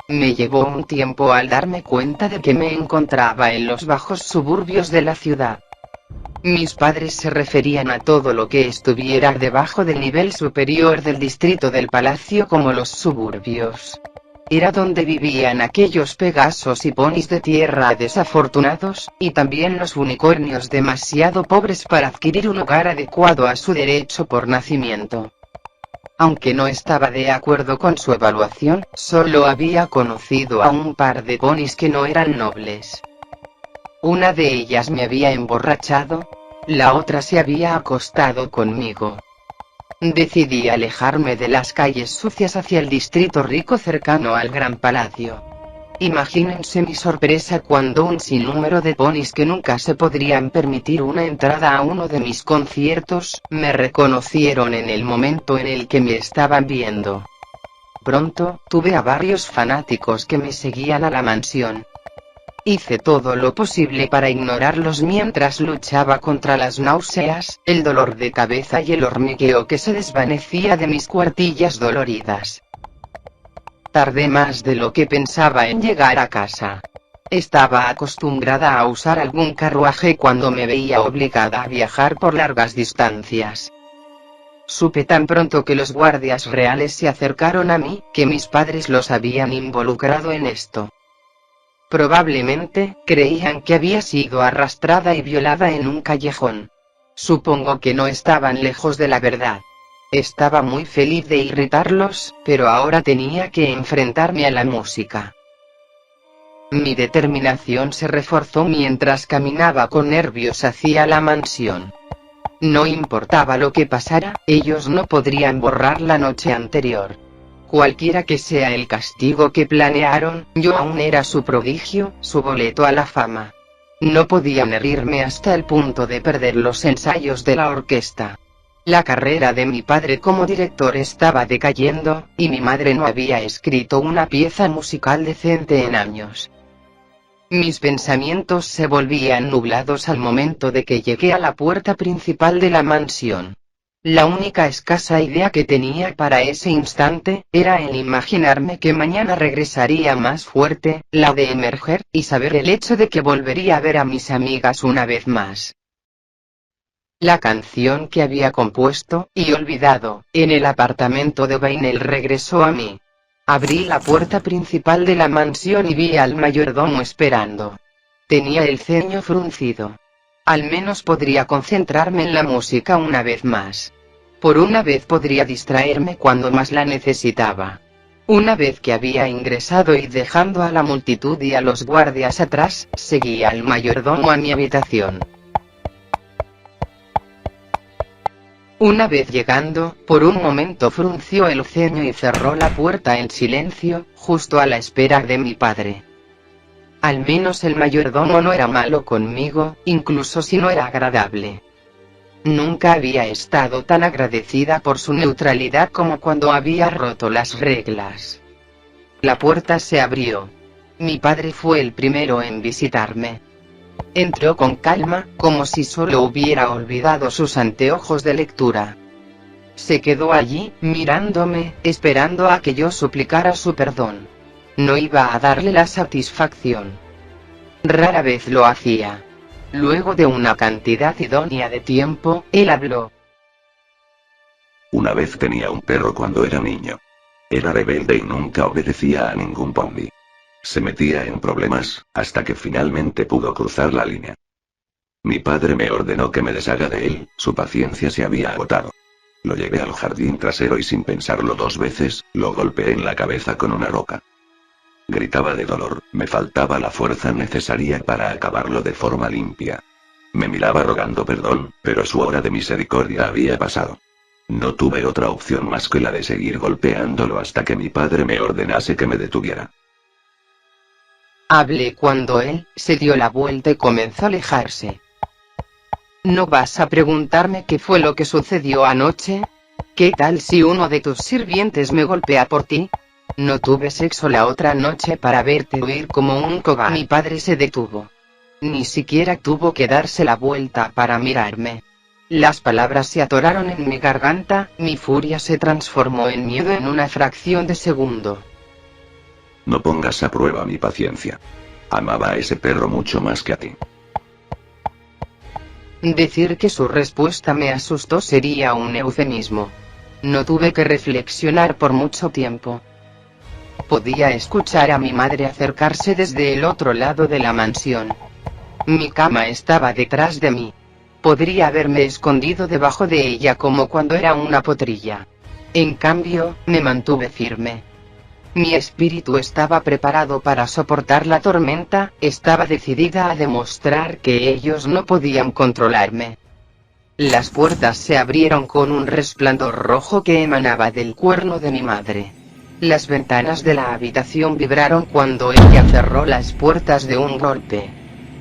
Me llevó un tiempo al darme cuenta de que me encontraba en los bajos suburbios de la ciudad. Mis padres se referían a todo lo que estuviera debajo del nivel superior del distrito del palacio como los suburbios. Era donde vivían aquellos pegasos y ponis de tierra desafortunados, y también los unicornios demasiado pobres para adquirir un hogar adecuado a su derecho por nacimiento. Aunque no estaba de acuerdo con su evaluación, solo había conocido a un par de ponis que no eran nobles. Una de ellas me había emborrachado, la otra se había acostado conmigo. Decidí alejarme de las calles sucias hacia el distrito rico cercano al gran palacio. Imagínense mi sorpresa cuando un sinnúmero de ponis que nunca se podrían permitir una entrada a uno de mis conciertos, me reconocieron en el momento en el que me estaban viendo. Pronto, tuve a varios fanáticos que me seguían a la mansión. Hice todo lo posible para ignorarlos mientras luchaba contra las náuseas, el dolor de cabeza y el hormigueo que se desvanecía de mis cuartillas doloridas. Tardé más de lo que pensaba en llegar a casa. Estaba acostumbrada a usar algún carruaje cuando me veía obligada a viajar por largas distancias. Supe tan pronto que los guardias reales se acercaron a mí, que mis padres los habían involucrado en esto. Probablemente, creían que había sido arrastrada y violada en un callejón. Supongo que no estaban lejos de la verdad. Estaba muy feliz de irritarlos, pero ahora tenía que enfrentarme a la música. Mi determinación se reforzó mientras caminaba con nervios hacia la mansión. No importaba lo que pasara, ellos no podrían borrar la noche anterior. Cualquiera que sea el castigo que planearon, yo aún era su prodigio, su boleto a la fama. No podían herirme hasta el punto de perder los ensayos de la orquesta. La carrera de mi padre como director estaba decayendo, y mi madre no había escrito una pieza musical decente en años. Mis pensamientos se volvían nublados al momento de que llegué a la puerta principal de la mansión. La única escasa idea que tenía para ese instante, era el imaginarme que mañana regresaría más fuerte, la de emerger, y saber el hecho de que volvería a ver a mis amigas una vez más. La canción que había compuesto, y olvidado, en el apartamento de Bainel regresó a mí. Abrí la puerta principal de la mansión y vi al mayordomo esperando. Tenía el ceño fruncido. Al menos podría concentrarme en la música una vez más. Por una vez podría distraerme cuando más la necesitaba. Una vez que había ingresado y dejando a la multitud y a los guardias atrás, seguí al mayordomo a mi habitación. Una vez llegando, por un momento frunció el ceño y cerró la puerta en silencio, justo a la espera de mi padre. Al menos el mayordomo no era malo conmigo, incluso si no era agradable. Nunca había estado tan agradecida por su neutralidad como cuando había roto las reglas. La puerta se abrió. Mi padre fue el primero en visitarme. Entró con calma, como si solo hubiera olvidado sus anteojos de lectura. Se quedó allí, mirándome, esperando a que yo suplicara su perdón. No iba a darle la satisfacción. Rara vez lo hacía. Luego de una cantidad idónea de tiempo, él habló. Una vez tenía un perro cuando era niño. Era rebelde y nunca obedecía a ningún pony. Se metía en problemas, hasta que finalmente pudo cruzar la línea. Mi padre me ordenó que me deshaga de él, su paciencia se había agotado. Lo llevé al jardín trasero y sin pensarlo dos veces, lo golpeé en la cabeza con una roca. Gritaba de dolor, me faltaba la fuerza necesaria para acabarlo de forma limpia. Me miraba rogando perdón, pero su hora de misericordia había pasado. No tuve otra opción más que la de seguir golpeándolo hasta que mi padre me ordenase que me detuviera. Hablé cuando él se dio la vuelta y comenzó a alejarse. ¿No vas a preguntarme qué fue lo que sucedió anoche? ¿Qué tal si uno de tus sirvientes me golpea por ti? No tuve sexo la otra noche para verte huir como un cobarde. Mi padre se detuvo. Ni siquiera tuvo que darse la vuelta para mirarme. Las palabras se atoraron en mi garganta, mi furia se transformó en miedo en una fracción de segundo. No pongas a prueba mi paciencia. Amaba a ese perro mucho más que a ti. Decir que su respuesta me asustó sería un eufemismo. No tuve que reflexionar por mucho tiempo. Podía escuchar a mi madre acercarse desde el otro lado de la mansión. Mi cama estaba detrás de mí. Podría haberme escondido debajo de ella como cuando era una potrilla. En cambio, me mantuve firme. Mi espíritu estaba preparado para soportar la tormenta, estaba decidida a demostrar que ellos no podían controlarme. Las puertas se abrieron con un resplandor rojo que emanaba del cuerno de mi madre. Las ventanas de la habitación vibraron cuando ella cerró las puertas de un golpe.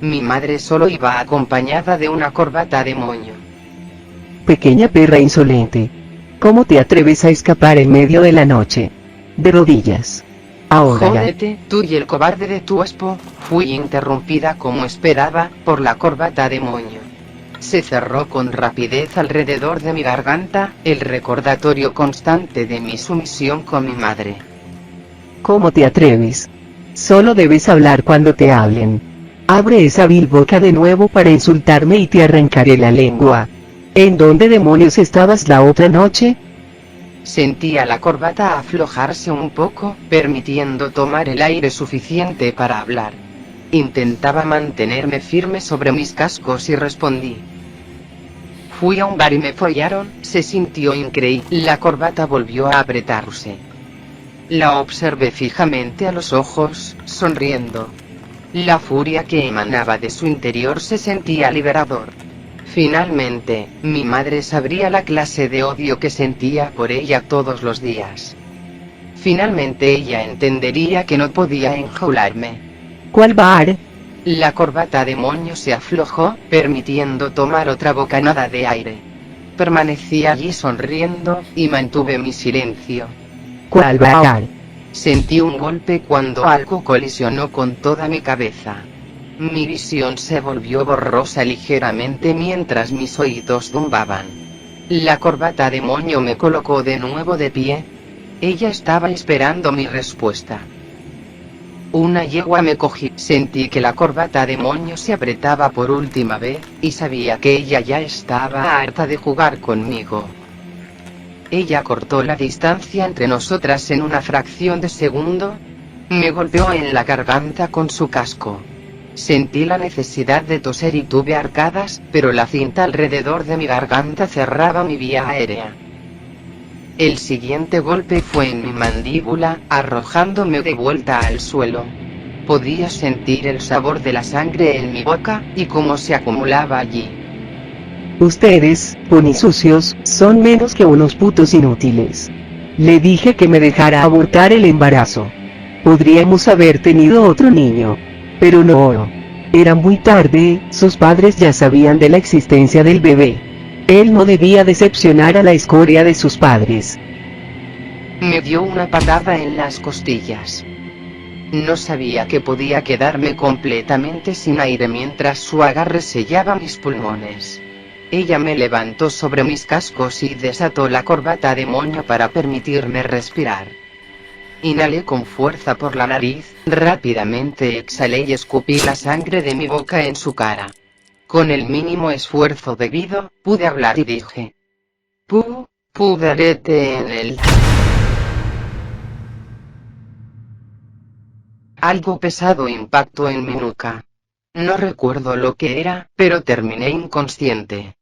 Mi madre solo iba acompañada de una corbata de moño. Pequeña perra insolente. ¿Cómo te atreves a escapar en medio de la noche? De rodillas. Ahora. Jódete, tú y el cobarde de tu espo. Fui interrumpida como esperaba, por la corbata demonio. Se cerró con rapidez alrededor de mi garganta, el recordatorio constante de mi sumisión con mi madre. ¿Cómo te atreves? Solo debes hablar cuando te hablen. Abre esa vil boca de nuevo para insultarme y te arrancaré la lengua. ¿En dónde demonios estabas la otra noche? Sentía la corbata aflojarse un poco, permitiendo tomar el aire suficiente para hablar. Intentaba mantenerme firme sobre mis cascos y respondí. Fui a un bar y me follaron, se sintió increíble. La corbata volvió a apretarse. La observé fijamente a los ojos, sonriendo. La furia que emanaba de su interior se sentía liberador. Finalmente, mi madre sabría la clase de odio que sentía por ella todos los días. Finalmente ella entendería que no podía enjaularme. ¿Cuál bar? La corbata demonio se aflojó, permitiendo tomar otra bocanada de aire. Permanecí allí sonriendo, y mantuve mi silencio. ¿Cuál bar? Sentí un golpe cuando algo colisionó con toda mi cabeza. Mi visión se volvió borrosa ligeramente mientras mis oídos zumbaban. La corbata demonio me colocó de nuevo de pie. Ella estaba esperando mi respuesta. Una yegua me cogí. Sentí que la corbata demonio se apretaba por última vez, y sabía que ella ya estaba harta de jugar conmigo. Ella cortó la distancia entre nosotras en una fracción de segundo. Me golpeó en la garganta con su casco. Sentí la necesidad de toser y tuve arcadas, pero la cinta alrededor de mi garganta cerraba mi vía aérea. El siguiente golpe fue en mi mandíbula, arrojándome de vuelta al suelo. Podía sentir el sabor de la sangre en mi boca, y cómo se acumulaba allí. Ustedes, ponis sucios, son menos que unos putos inútiles. Le dije que me dejara abortar el embarazo. Podríamos haber tenido otro niño. Pero no. Era muy tarde, sus padres ya sabían de la existencia del bebé. Él no debía decepcionar a la escoria de sus padres. Me dio una patada en las costillas. No sabía que podía quedarme completamente sin aire mientras su agarre sellaba mis pulmones. Ella me levantó sobre mis cascos y desató la corbata demonio para permitirme respirar. Inhalé con fuerza por la nariz, rápidamente exhalé y escupí la sangre de mi boca en su cara. Con el mínimo esfuerzo debido, pude hablar y dije: Pudarete en el... Algo pesado impactó en mi nuca. No recuerdo lo que era, pero terminé inconsciente.